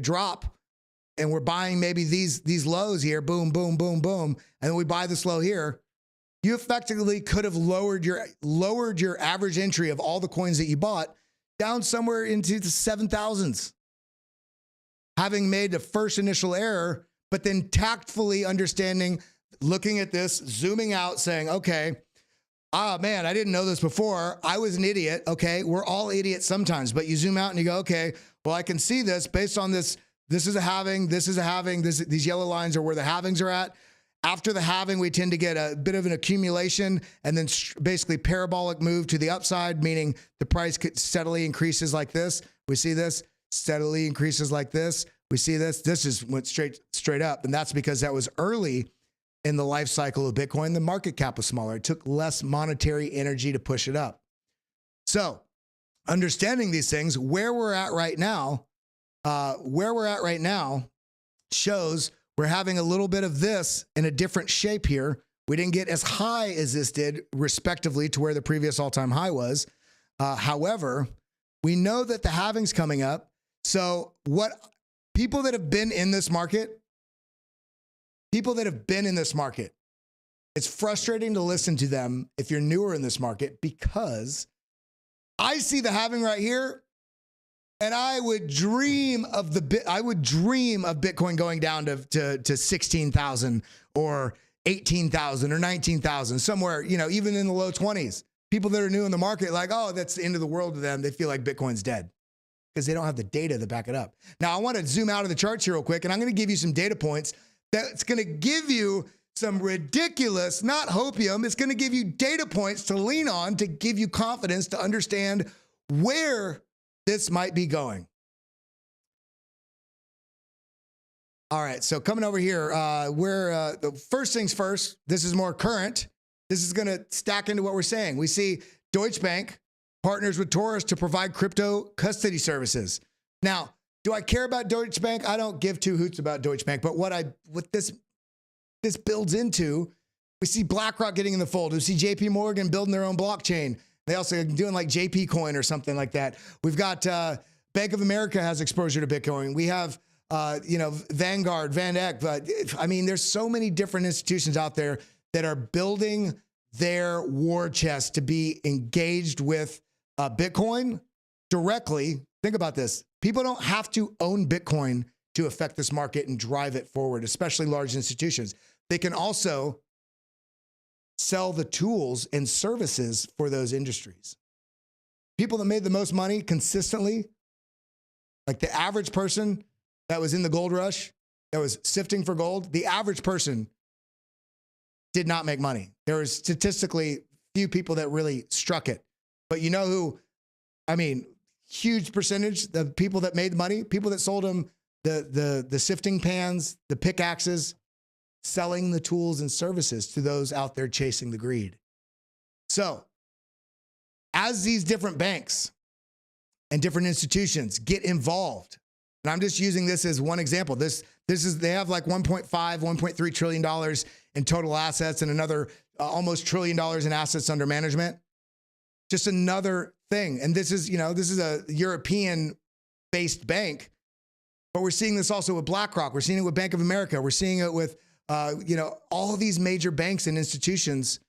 drop, and we're buying maybe these lows here, boom, boom, boom, boom, and then we buy this low here, you effectively could have lowered your average entry of all the coins that you bought down somewhere into the 7,000s. Having made the first initial error, but then tactfully understanding, looking at this, zooming out, saying, okay, man, I didn't know this before. I was an idiot. Okay, we're all idiots sometimes, but you zoom out and you go, okay, well, I can see this based on this. This is a halving. This is a halving. These yellow lines are where the halvings are at. After the halving, we tend to get a bit of an accumulation and then basically parabolic move to the upside, meaning the price steadily increases like this. We see this steadily increases like this. We see this. This just went straight up, and that's because that was early in the life cycle of Bitcoin. The market cap was smaller. It took less monetary energy to push it up. So understanding these things, where we're at right now shows we're having a little bit of this in a different shape here. We didn't get as high as this did, respectively, to where the previous all-time high was. However, we know that the halving's coming up. So what people that have been in this market, it's frustrating to listen to them if you're newer in this market, because I see the halving right here And I would dream of Bitcoin going down to 16,000 or 18,000 or 19,000, somewhere, even in the low 20s. People that are new in the market, like, oh, that's the end of the world to them. They feel like Bitcoin's dead because they don't have the data to back it up. Now, I want to zoom out of the charts here real quick, and I'm going to give you some data points that's going to give you some ridiculous, not hopium, it's going to give you data points to lean on to give you confidence to understand where this might be going. All right, so coming over here, the first things first, this is more current. This is going to stack into what we're saying. We see Deutsche Bank partners with Taurus to provide crypto custody services. Now, do I care about Deutsche Bank? I don't give two hoots about Deutsche Bank, but what this builds into, we see BlackRock getting in the fold. We see JP Morgan building their own blockchain. They also are doing like JP coin or something like that. We've got Bank of America has exposure to Bitcoin. We have Vanguard, Van Eck. I mean, there's so many different institutions out there that are building their war chest to be engaged with Bitcoin directly. Think about this. People don't have to own Bitcoin to affect this market and drive it forward, especially large institutions. They can also sell the tools and services for those industries. People that made the most money consistently, like the average person that was in the gold rush, that was sifting for gold, the average person did not make money. There was statistically few people that really struck it. But you know who, huge percentage, the people that made money, people that sold them the sifting pans, the pickaxes, selling the tools and services to those out there chasing the greed. So as these different banks and different institutions get involved, and I'm just using this as one example. They have like $1.3 trillion in total assets and another almost $1 trillion in assets under management. Just another thing. And this is a European-based bank, but we're seeing this also with BlackRock. We're seeing it with Bank of America. We're seeing it with, all of these major banks and institutions.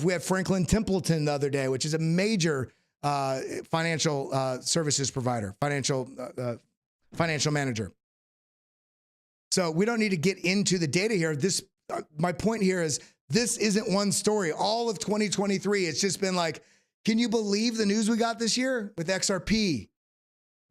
We had Franklin Templeton the other day, which is a major financial services provider, financial manager. So we don't need to get into the data here. My point here is this isn't one story. All of 2023, it's just been like, can you believe the news we got this year with XRP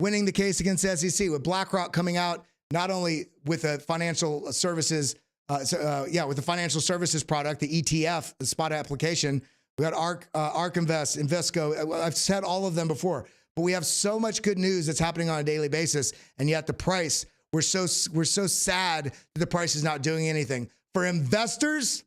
winning the case against the SEC, with BlackRock coming out not only with a financial services, with the financial services product, the ETF, the spot application. We got ARK Invest, Invesco. I've said all of them before, but we have so much good news that's happening on a daily basis, and yet the price, we're so sad that the price is not doing anything. For investors,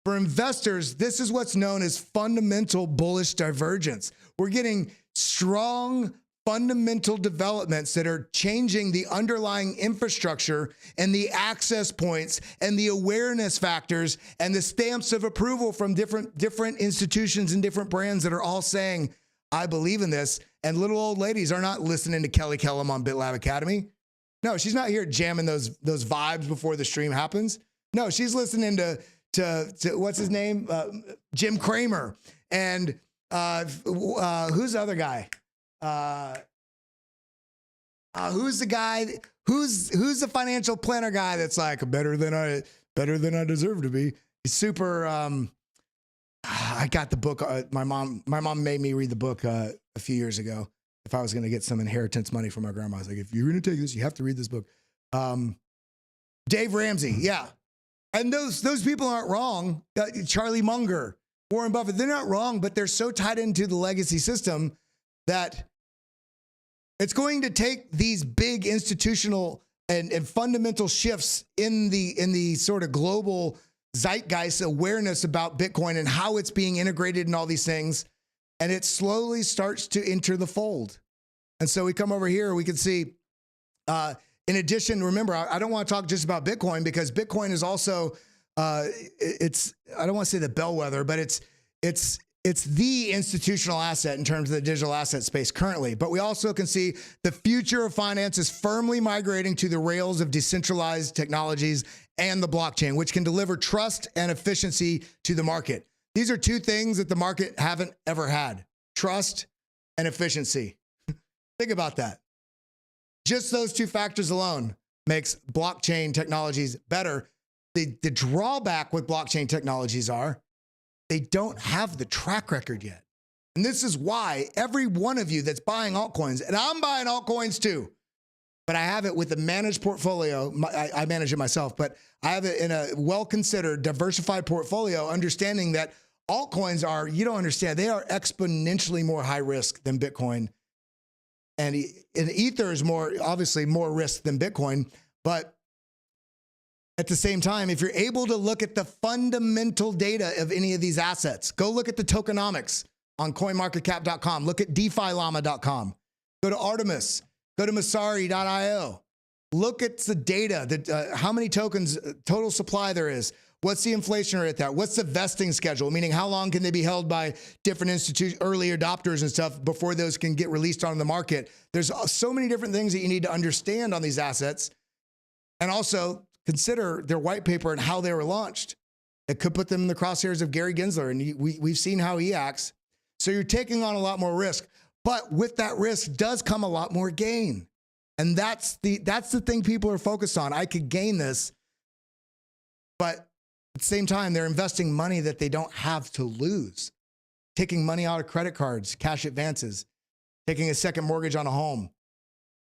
this is what's known as fundamental bullish divergence. We're getting strong fundamental developments that are changing the underlying infrastructure and the access points and the awareness factors and the stamps of approval from different institutions and different brands that are all saying, I believe in this. And little old ladies are not listening to Kelly Kellam on BitLab Academy. No, she's not here jamming those vibes before the stream happens. No, she's listening to what's his name? Jim Cramer. And who's the other guy? Who's the guy? Who's the financial planner guy that's like better than I deserve to be? He's super. I got the book. My mom made me read the book a few years ago. If I was going to get some inheritance money from my grandma, I was like, if you're going to take this, you have to read this book. Dave Ramsey, yeah. And those people aren't wrong. Charlie Munger, Warren Buffett, they're not wrong, but they're so tied into the legacy system that it's going to take these big institutional and fundamental shifts in the sort of global zeitgeist awareness about Bitcoin and how it's being integrated in all these things. And it slowly starts to enter the fold. And so we come over here, we can see, in addition, remember, I don't want to talk just about Bitcoin because Bitcoin is also, I don't want to say the bellwether, but it's the institutional asset in terms of the digital asset space currently. But we also can see the future of finance is firmly migrating to the rails of decentralized technologies and the blockchain, which can deliver trust and efficiency to the market. These are two things that the market haven't ever had: trust and efficiency. Think about that. Just those two factors alone makes blockchain technologies better. The drawback with blockchain technologies are they don't have the track record yet. And this is why every one of you that's buying altcoins, and I'm buying altcoins too, but I have it with a managed portfolio. I manage it myself, but I have it in a well-considered, diversified portfolio, understanding that altcoins are, you don't understand, they are exponentially more high risk than Bitcoin. And Ether is more, obviously more risk than Bitcoin. But at the same time, if you're able to look at the fundamental data of any of these assets, go look at the tokenomics on coinmarketcap.com, look at defilama.com, go to Artemis, go to Masari.io, look at the data, that how many tokens, total supply there is. What's the inflation rate at that? What's the vesting schedule? Meaning how long can they be held by different institutions, early adopters and stuff before those can get released on the market? There's so many different things that you need to understand on these assets. And also consider their white paper and how they were launched. It could put them in the crosshairs of Gary Gensler, and we've seen how he acts. So you're taking on a lot more risk. But with that risk does come a lot more gain. And that's the thing people are focused on. I could gain this, but at the same time, they're investing money that they don't have to lose. Taking money out of credit cards, cash advances, taking a second mortgage on a home.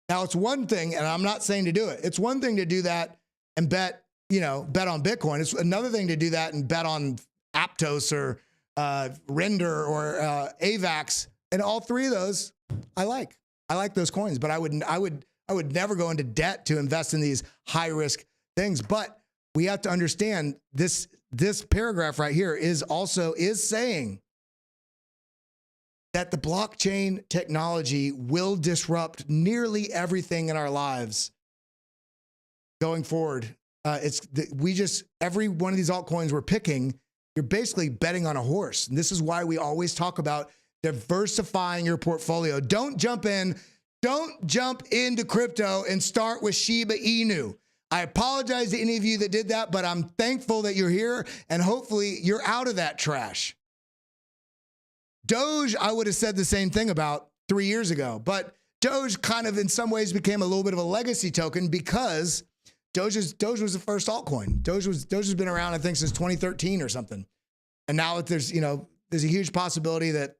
Now, it's one thing, and I'm not saying to do it. It's one thing to do that and bet on Bitcoin. It's another thing to do that and bet on Aptos or Render or AVAX. And all three of those, I like those coins, but I would never go into debt to invest in these high risk things. But we have to understand this paragraph right here is saying that the blockchain technology will disrupt nearly everything in our lives going forward. Every one of these altcoins we're picking, you're basically betting on a horse. And this is why we always talk about diversifying your portfolio. Don't jump into crypto and start with Shiba Inu. I apologize to any of you that did that, but I'm thankful that you're here and hopefully you're out of that trash. Doge, I would have said the same thing about 3 years ago, but Doge kind of in some ways became a little bit of a legacy token because Doge was the first altcoin. Doge has been around, I think, since 2013 or something. And now there's a huge possibility that,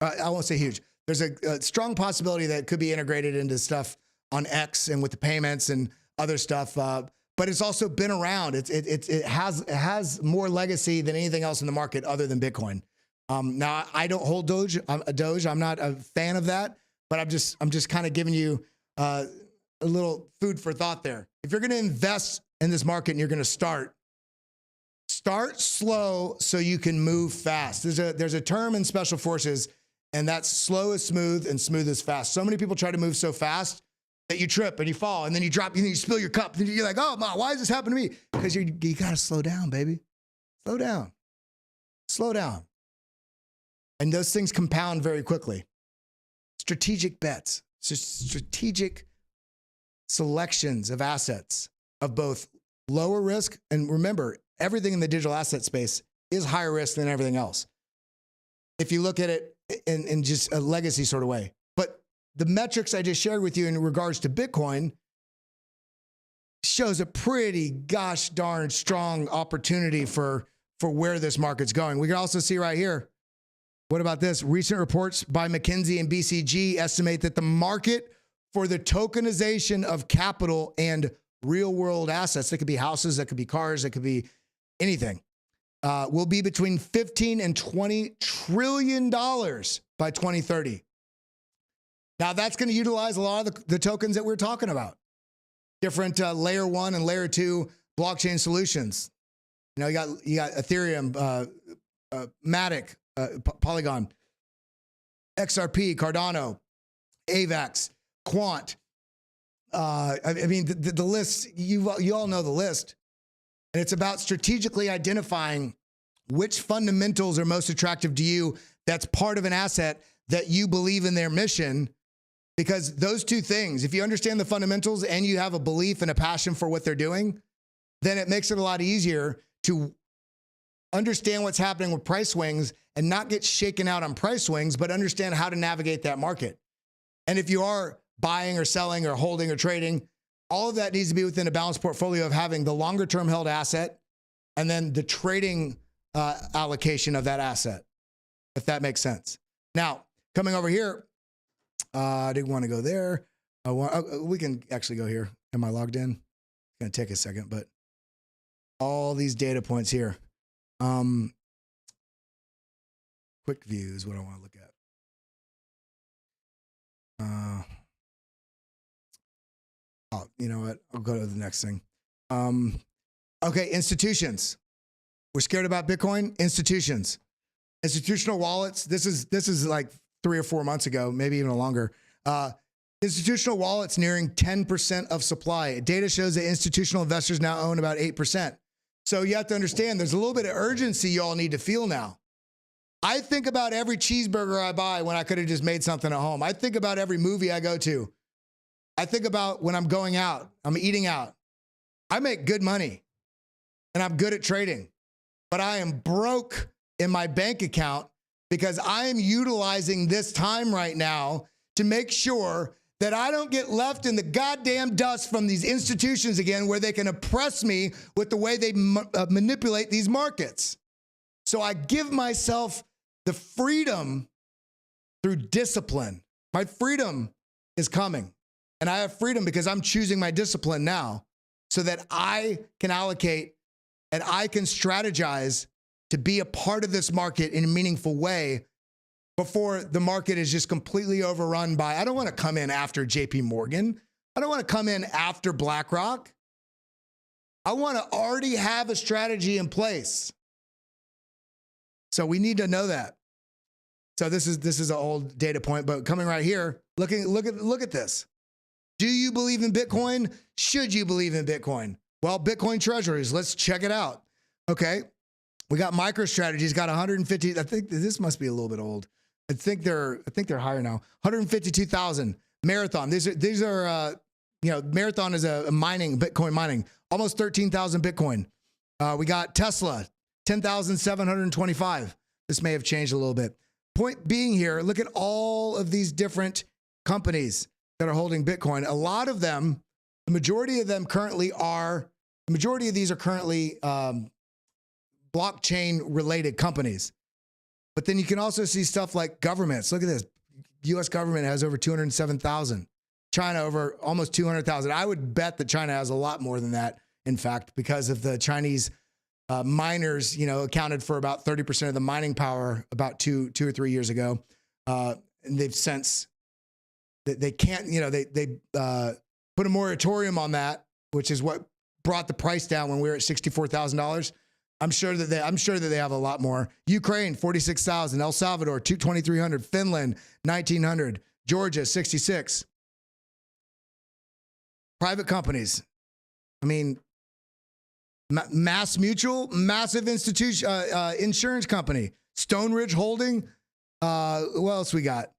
I won't say huge, there's a strong possibility that it could be integrated into stuff on X and with the payments and other stuff. But it's also been around. It has more legacy than anything else in the market other than Bitcoin. Now I don't hold Doge. I'm not a fan of that, but I'm just kind of giving you a little food for thought there. If you're going to invest in this market and you're going to start slow so you can move fast. There's a term in special forces, and that's slow is smooth and smooth is fast. So many people try to move so fast that you trip and you fall and then you drop, and you spill your cup. And you're like, oh, man, why is this happening to me? Because you got to slow down, baby. Slow down. Slow down. And those things compound very quickly. Strategic bets. So strategic selections of assets of both lower risk, and remember, everything in the digital asset space is higher risk than everything else, if you look at it in just a legacy sort of way. But the metrics I just shared with you in regards to Bitcoin shows a pretty gosh darn strong opportunity for where this market's going. We can also see right here, what about this? Recent reports by McKinsey and BCG estimate that the market for the tokenization of capital and real world assets, that could be houses, that could be cars, that could be anything, will be between $15 and $20 trillion by 2030. Now that's going to utilize a lot of the tokens that we're talking about. Different layer 1 and layer 2 blockchain solutions. You know, you got Ethereum, Matic, Polygon, XRP, Cardano, AVAX, Quant. I mean, the list, you all know the list. And it's about strategically identifying which fundamentals are most attractive to you that's part of an asset that you believe in their mission. Because those two things, if you understand the fundamentals and you have a belief and a passion for what they're doing, then it makes it a lot easier to understand what's happening with price swings and not get shaken out on price swings, but understand how to navigate that market. And if you are buying or selling or holding or trading. All of that needs to be within a balanced portfolio of having the longer term held asset and then the trading allocation of that asset, if that makes sense. Now, coming over here, I didn't want to go there. We can actually go here. Am I logged in? It's going to take a second, but all these data points here. Quick view is what I want to look at. Oh, you know what? I'll go to the next thing. Okay, institutions. We're scared about Bitcoin. Institutions, institutional wallets. This is like 3 or 4 months ago, maybe even longer. Institutional wallets nearing 10% of supply. Data shows that institutional investors now own about 8%. So you have to understand there's a little bit of urgency you all need to feel now. I think about every cheeseburger I buy when I could have just made something at home. I think about every movie I go to. I think about when I'm going out, I'm eating out. I make good money and I'm good at trading, but I am broke in my bank account because I am utilizing this time right now to make sure that I don't get left in the goddamn dust from these institutions again where they can oppress me with the way they manipulate these markets. So I give myself the freedom through discipline. My freedom is coming. And I have freedom because I'm choosing my discipline now so that I can allocate and I can strategize to be a part of this market in a meaningful way before the market is just completely overrun by, I don't want to come in after JP Morgan. I don't want to come in after BlackRock. I want to already have a strategy in place. So we need to know that. So this is an old data point, but coming right here, look at this. Do you believe in Bitcoin? Should you believe in Bitcoin? Well, Bitcoin treasuries, let's check it out. Okay. We got MicroStrategy's got 150. I think this must be a little bit old. I think they're higher now. 152,000. Marathon. These are Marathon is a Bitcoin mining. Almost 13,000 Bitcoin. We got Tesla, 10,725. This may have changed a little bit. Point being here, look at all of these different companies that are holding Bitcoin. A lot of them, the majority of these are currently blockchain related companies. But then you can also see stuff like governments. Look at this. US government has over 207,000. China over almost 200,000. I would bet that China has a lot more than that, in fact, because of the Chinese miners, accounted for about 30% of the mining power about two or 3 years ago. And they've since, they can't, they put a moratorium on that, which is what brought the price down when we were at $64,000. I'm sure that they have a lot more. Ukraine, 46,000. El Salvador, 2,300. Finland, 1,900. Georgia, 66. Private companies. I mean, Mass Mutual, massive institution, insurance company. Stone Ridge Holding. What else we got?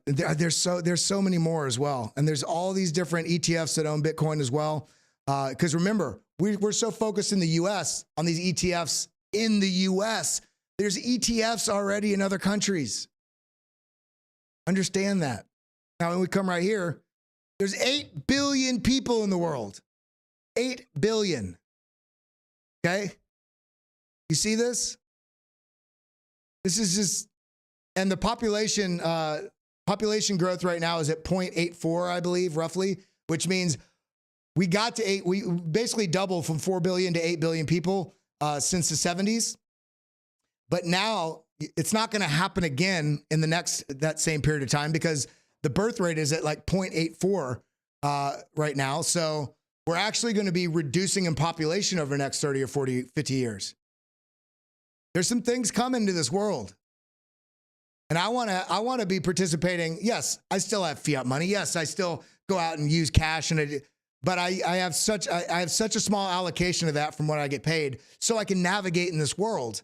There's so many more as well. And there's all these different ETFs that own Bitcoin as well. Because remember, we're so focused in the US on these ETFs in the US. There's ETFs already in other countries. Understand that. Now, when we come right here, there's 8 billion people in the world. 8 billion. Okay? You see this? This is just, and the population growth right now is at 0.84, I believe, roughly, which means we got to we basically doubled from 4 billion to 8 billion people since the 70s. But now it's not going to happen again in that same period of time because the birth rate is at like 0.84 right now. So we're actually going to be reducing in population over the next 30 or 40, 50 years. There's some things coming to this world. And I want to be participating. Yes, I still have fiat money. Yes, I still go out and use cash, but I have such a small allocation of that from what I get paid, so I can navigate in this world.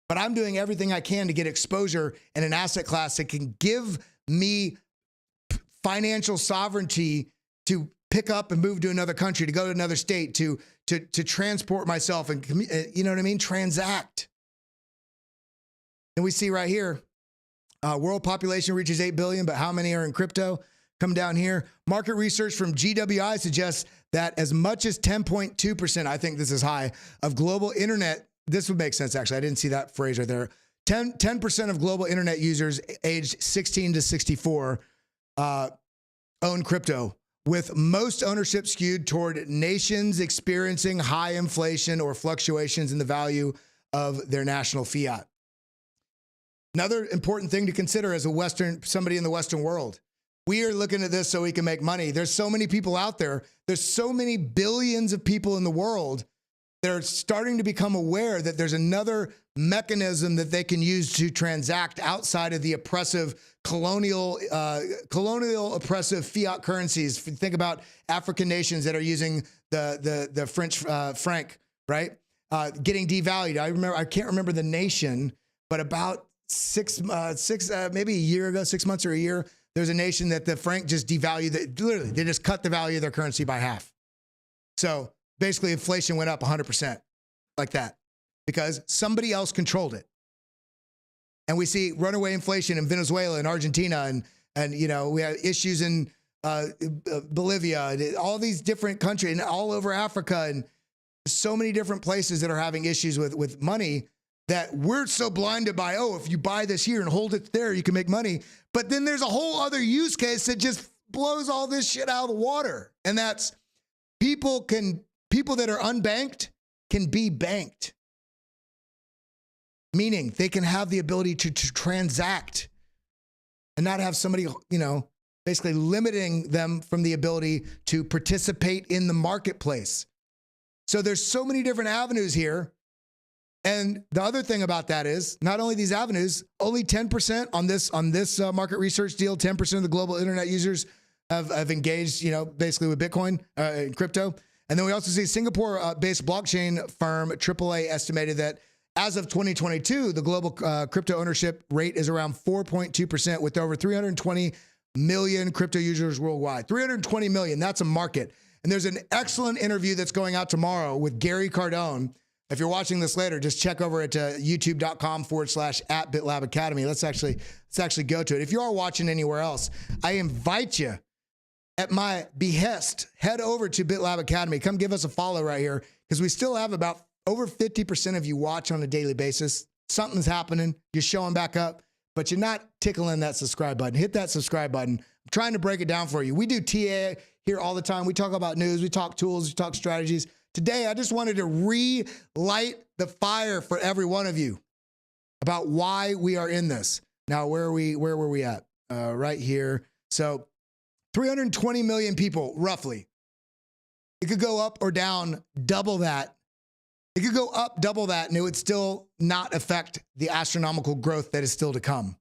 But I'm doing everything I can to get exposure in an asset class that can give me financial sovereignty to pick up and move to another country, to go to another state, to transport myself and, transact. And we see right here, world population reaches 8 billion, but how many are in crypto? Come down here. Market research from GWI suggests that as much as 10.2%, I think this is high, of global internet, this would make sense actually, I didn't see that phrase right there, 10% of global internet users aged 16 to 64 own crypto, with most ownership skewed toward nations experiencing high inflation or fluctuations in the value of their national fiat. Another important thing to consider as somebody in the Western world, we are looking at this so we can make money. There's so many people out there. There's so many billions of people in the world that are starting to become aware that there's another mechanism that they can use to transact outside of the oppressive colonial oppressive fiat currencies. Think about African nations that are using the French franc, right? Getting devalued. I can't remember the nation, but about maybe a year ago, 6 months or a year, there's a nation that the franc just devalued. Literally, they just cut the value of their currency by half. So basically, inflation went up 100% like that because somebody else controlled it. And we see runaway inflation in Venezuela and Argentina, and you know, we have issues in Bolivia, all these different countries, and all over Africa, and so many different places that are having issues with money that we're so blinded by, oh, if you buy this here and hold it there, you can make money. But then there's a whole other use case that just blows all this shit out of the water. And that's people that are unbanked can be banked. Meaning they can have the ability to transact and not have somebody, you know, basically limiting them from the ability to participate in the marketplace. So there's so many different avenues here. And the other thing about that is not only these avenues, only 10% on this market research deal, 10% of the global internet users have engaged, you know, basically with Bitcoin and crypto. And then we also see Singapore-based blockchain firm AAA estimated that as of 2022, the global crypto ownership rate is around 4.2%, with over 320 million crypto users worldwide. 320 million, that's a market. And there's an excellent interview that's going out tomorrow with Gary Cardone. If you're watching this later, just check over at youtube.com/@BitLab Academy. Let's actually go to it. If you are watching anywhere else, I invite you, at my behest, head over to BitLab Academy. Come give us a follow right here, because we still have about over 50% of you watch on a daily basis. Something's happening. You're showing back up, but you're not tickling that subscribe button. Hit that subscribe button. I'm trying to break it down for you. We do TA here all the time. We talk about news. We talk tools. We talk strategies. Today, I just wanted to relight the fire for every one of you about why we are in this. Now, where were we at? Right here. So 320 million people, roughly. It could go up or down double that. It could go up double that, and it would still not affect the astronomical growth that is still to come.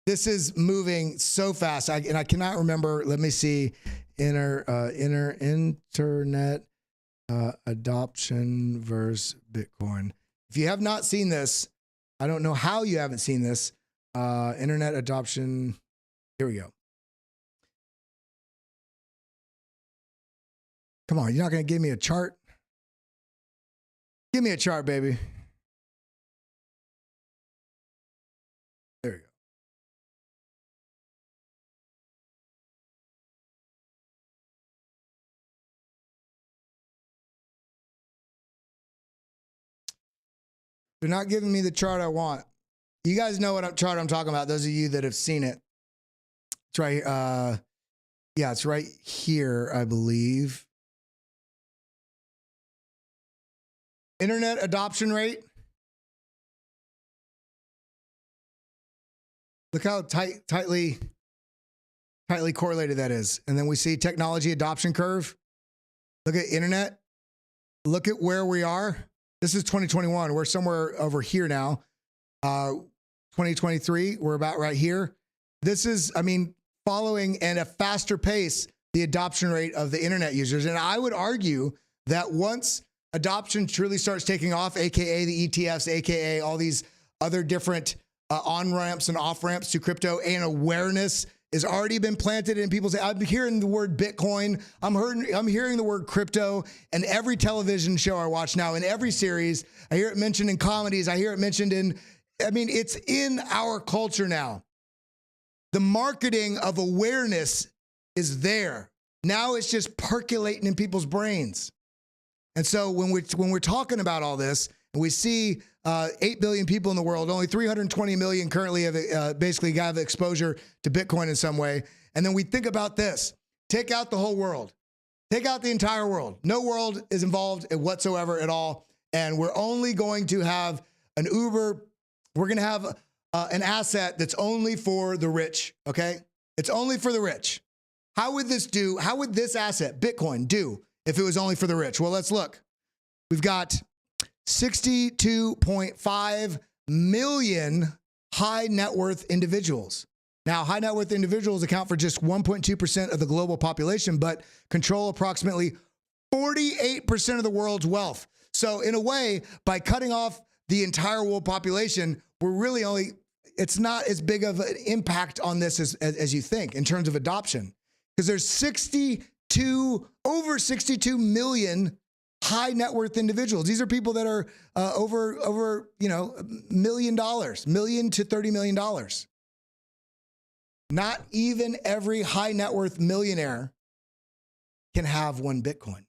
This is moving so fast, and I cannot remember. Let me see. Internet adoption versus Bitcoin. If you have not seen this, I don't know how you haven't seen this. Internet adoption. Here we go. Come on, you're not going to give me a chart? Give me a chart, baby. There you go. They're not giving me the chart I want. You guys know what chart I'm talking about, those of you that have seen it. It's right, yeah, it's right here, I believe. Internet adoption rate. Look how tightly correlated that is. And then we see technology adoption curve. Look at internet. Look at where we are. This is 2021. We're somewhere over here now. 2023, we're about right here. This is, I mean, following at a faster pace the adoption rate of the internet users. And I would argue that once adoption truly starts taking off, AKA the ETFs, AKA all these other different on-ramps and off-ramps to crypto, and awareness has already been planted in people's. I'm hearing the word Bitcoin. I'm hearing the word crypto in every television show I watch now, in every series. I hear it mentioned in comedies. I hear it mentioned in, I mean, it's in our culture now. The marketing of awareness is there. Now it's just percolating in people's brains. And so when we're talking about all this, and we see 8 billion people in the world, only 320 million currently have basically have exposure to Bitcoin in some way. And then we think about this, take out the whole world, take out the entire world. No world is involved whatsoever at all. And we're only going to have an Uber. We're going to have an asset that's only for the rich. Okay. It's only for the rich. How would this do? How would this asset, Bitcoin, do if it was only for the rich? Well, let's look. We've got 62.5 million high net worth individuals. Now, high net worth individuals account for just 1.2% of the global population, but control approximately 48% of the world's wealth. So in a way, by cutting off the entire world population, we're really only, it's not as big of an impact on this as you think in terms of adoption. Because there's over 62 million high net worth individuals. These are people that are over $1 million to $30 million. Not even every high net worth millionaire can have one Bitcoin.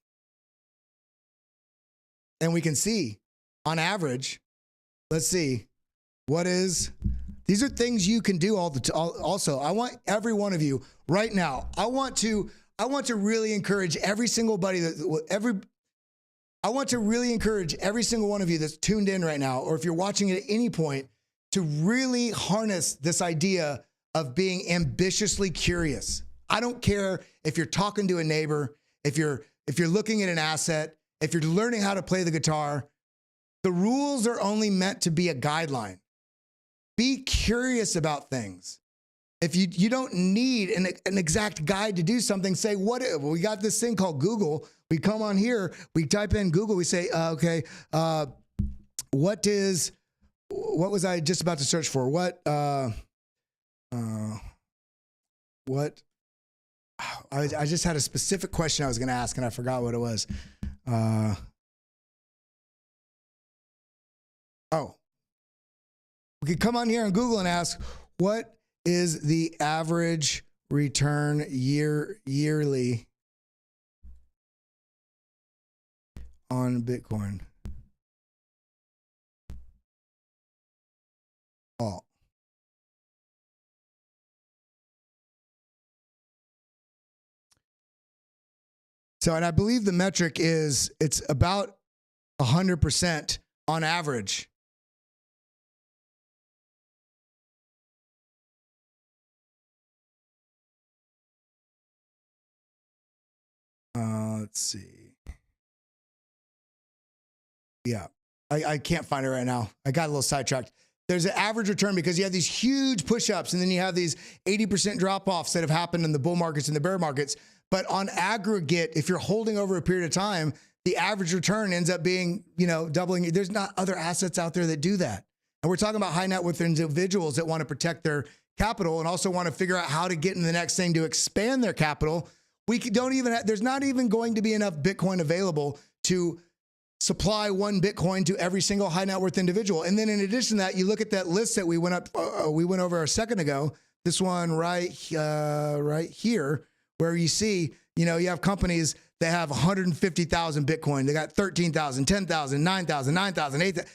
And we can see on average, let's see, these are things you can do also. I want every one of you right now. I want to really encourage every single one of you that's tuned in right now, or if you're watching it at any point, to really harness this idea of being ambitiously curious. I don't care if you're talking to a neighbor, if you're looking at an asset, if you're learning how to play the guitar. The rules are only meant to be a guideline. Be curious about things. If you don't need an exact guide to do something, say, we got this thing called Google. We come on here, we type in Google, we say, okay, what was I just about to search for? I just had a specific question I was going to ask and I forgot what it was. We could come on here on Google and ask, what is the average return yearly on Bitcoin? All. So, and I believe the metric is it's about 100% on average. Let's see. Yeah, I can't find it right now. I got a little sidetracked. There's an average return because you have these huge push-ups and then you have these 80% drop-offs that have happened in the bull markets and the bear markets. But on aggregate, if you're holding over a period of time, the average return ends up being, doubling. There's not other assets out there that do that. And we're talking about high net worth individuals that want to protect their capital and also want to figure out how to get in the next thing to expand their capital. There's not even going to be enough Bitcoin available to supply one Bitcoin to every single high net worth individual. And then in addition to that, you look at that list that we went over a second ago, this one right here, where you see, you have companies that have 150,000 Bitcoin. They got 13,000, 10,000, 9,000, 9,000, 8,000.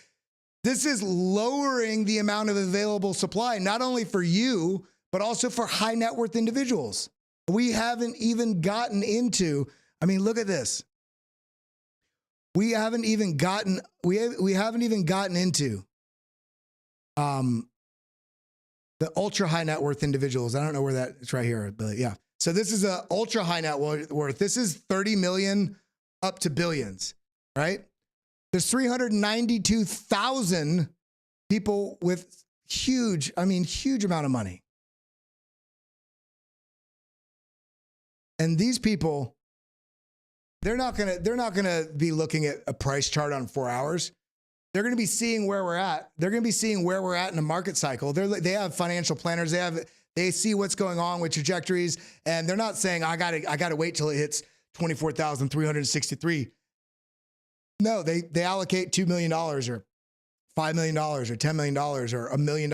This is lowering the amount of available supply, not only for you, but also for high net worth individuals. We haven't even gotten into, look at this. We haven't even gotten into the ultra high net worth individuals. I don't know where that it's right here, but yeah. So this is a ultra high net worth. This is 30 million up to billions, right? There's 392,000 people with huge amount of money. And these people, they're not gonna be looking at a price chart on 4 hours. They're gonna be seeing where we're at. They're gonna be seeing where we're at in a market cycle. They have financial planners. They see what's going on with trajectories, and they're not saying I gotta wait till it hits 24,363. No, they allocate $2 million or $5 million or $10 million or $1 million.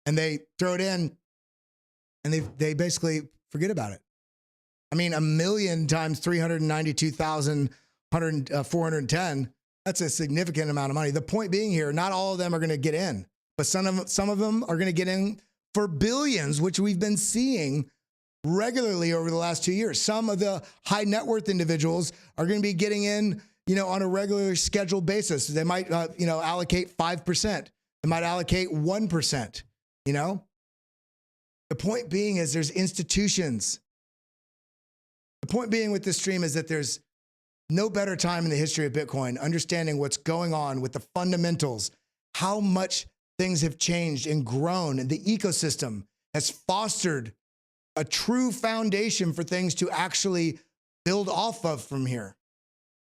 and they throw it in and they basically forget about it. I mean, 1 million times 392,410, that's a significant amount of money. The point being here, not all of them are going to get in, but some of them are going to get in for billions, which we've been seeing regularly over the last 2 years. Some of the high net worth individuals are going to be getting in, on a regular scheduled basis. They might, allocate 5%. They might allocate 1%, The point being is there's institutions. The point being with this stream is that there's no better time in the history of Bitcoin, understanding what's going on with the fundamentals, how much things have changed and grown, and the ecosystem has fostered a true foundation for things to actually build off of from here.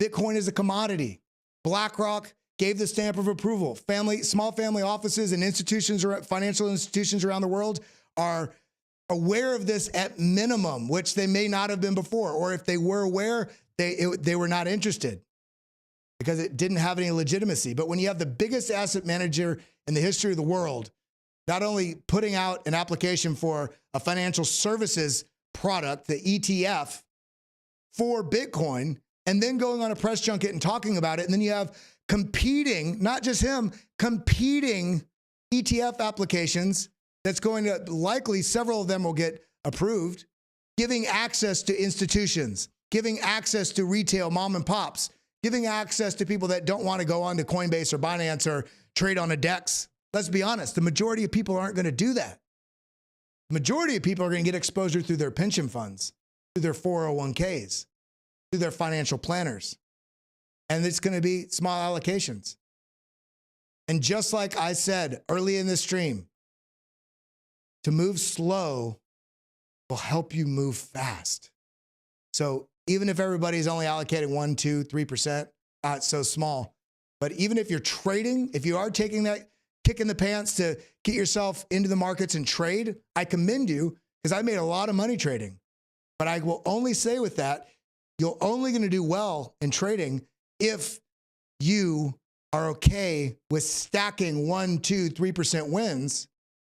Bitcoin is a commodity. BlackRock gave the stamp of approval. Small family offices and institutions, financial institutions around the world are aware of this at minimum, which they may not have been before, or if they were aware, they were not interested because it didn't have any legitimacy. But when you have the biggest asset manager in the history of the world, not only putting out an application for a financial services product, the ETF, for Bitcoin, and then going on a press junket and talking about it, and then you have competing, not just him, competing ETF applications that's going to likely, several of them will get approved, giving access to institutions, giving access to retail mom and pops, giving access to people that don't want to go on to Coinbase or Binance or trade on a DEX. Let's be honest, the majority of people aren't going to do that. The majority of people are going to get exposure through their pension funds, through their 401ks, through their financial planners. And it's going to be small allocations. And just like I said early in this stream, to move slow will help you move fast. So even if everybody's only allocating 1%, 2%, 3%, it's so small. But even if you're trading, if you are taking that kick in the pants to get yourself into the markets and trade, I commend you because I made a lot of money trading. But I will only say with that, you're only going to do well in trading if you are okay with stacking 1%, 2%, 3% wins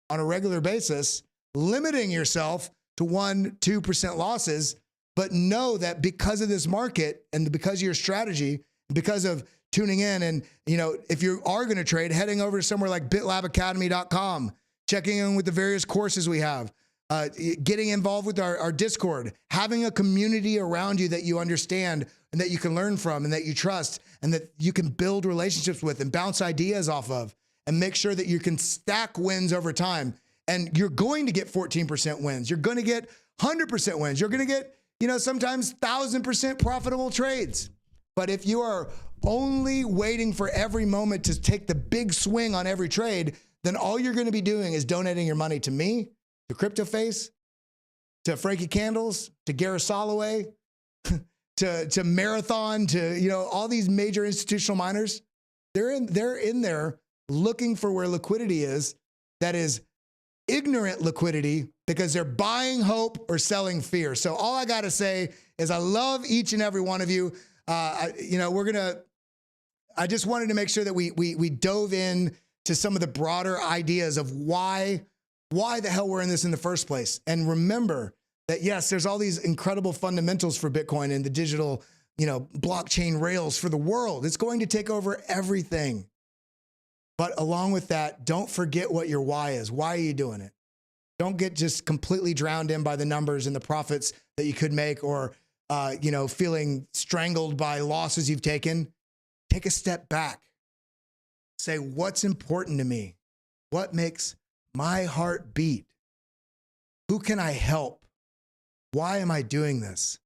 on a regular basis, limiting yourself to 1%, 2% losses, but know that because of this market and because of your strategy, because of tuning in and, if you are going to trade, heading over to somewhere like bitlabacademy.com, checking in with the various courses we have, getting involved with our Discord, having a community around you that you understand and that you can learn from and that you trust and that you can build relationships with and bounce ideas off of and make sure that you can stack wins over time. And you're going to get 14% wins. You're going to get 100% wins. You're going to get, sometimes 1,000% profitable trades. But if you are only waiting for every moment to take the big swing on every trade, then all you're going to be doing is donating your money to me, to CryptoFace, to Frankie Candles, to Gareth Soloway, to Marathon, to all these major institutional miners. They're in there looking for where liquidity is. That is ignorant liquidity because they're buying hope or selling fear. So all I got to say is I love each and every one of you. I just wanted to make sure that we dove in to some of the broader ideas of why the hell we're in this in the first place. And remember that, yes, there's all these incredible fundamentals for Bitcoin and the digital, blockchain rails for the world. It's going to take over everything. But along with that, don't forget what your why is. Why are you doing it? Don't get just completely drowned in by the numbers and the profits that you could make or, feeling strangled by losses you've taken. Take a step back. Say, what's important to me? What makes my heart beat? Who can I help? Why am I doing this?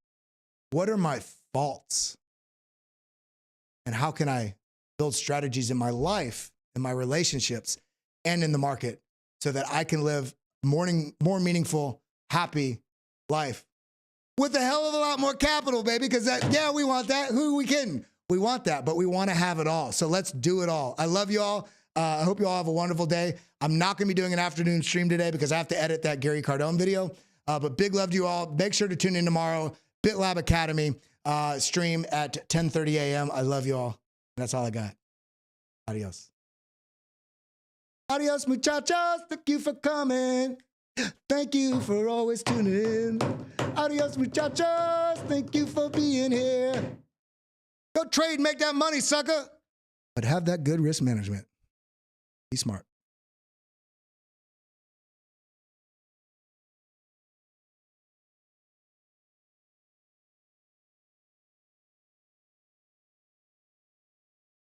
What are my faults? And how can I build strategies in my life, in my relationships, and in the market so that I can live more meaningful, happy life with a hell of a lot more capital, baby? Because we want that. Who are we kidding? We want that, but we want to have it all. So let's do it all. I love you all. I hope you all have a wonderful day. I'm not going to be doing an afternoon stream today because I have to edit that Gary Cardone video. But big love to you all. Make sure to tune in tomorrow. BitLab Academy stream at 10:30 a.m. I love you all. And that's all I got. Adios. Adios, muchachos. Thank you for coming. Thank you for always tuning in. Adios, muchachos. Thank you for being here. Go trade, make that money, sucker. But have that good risk management. Be smart.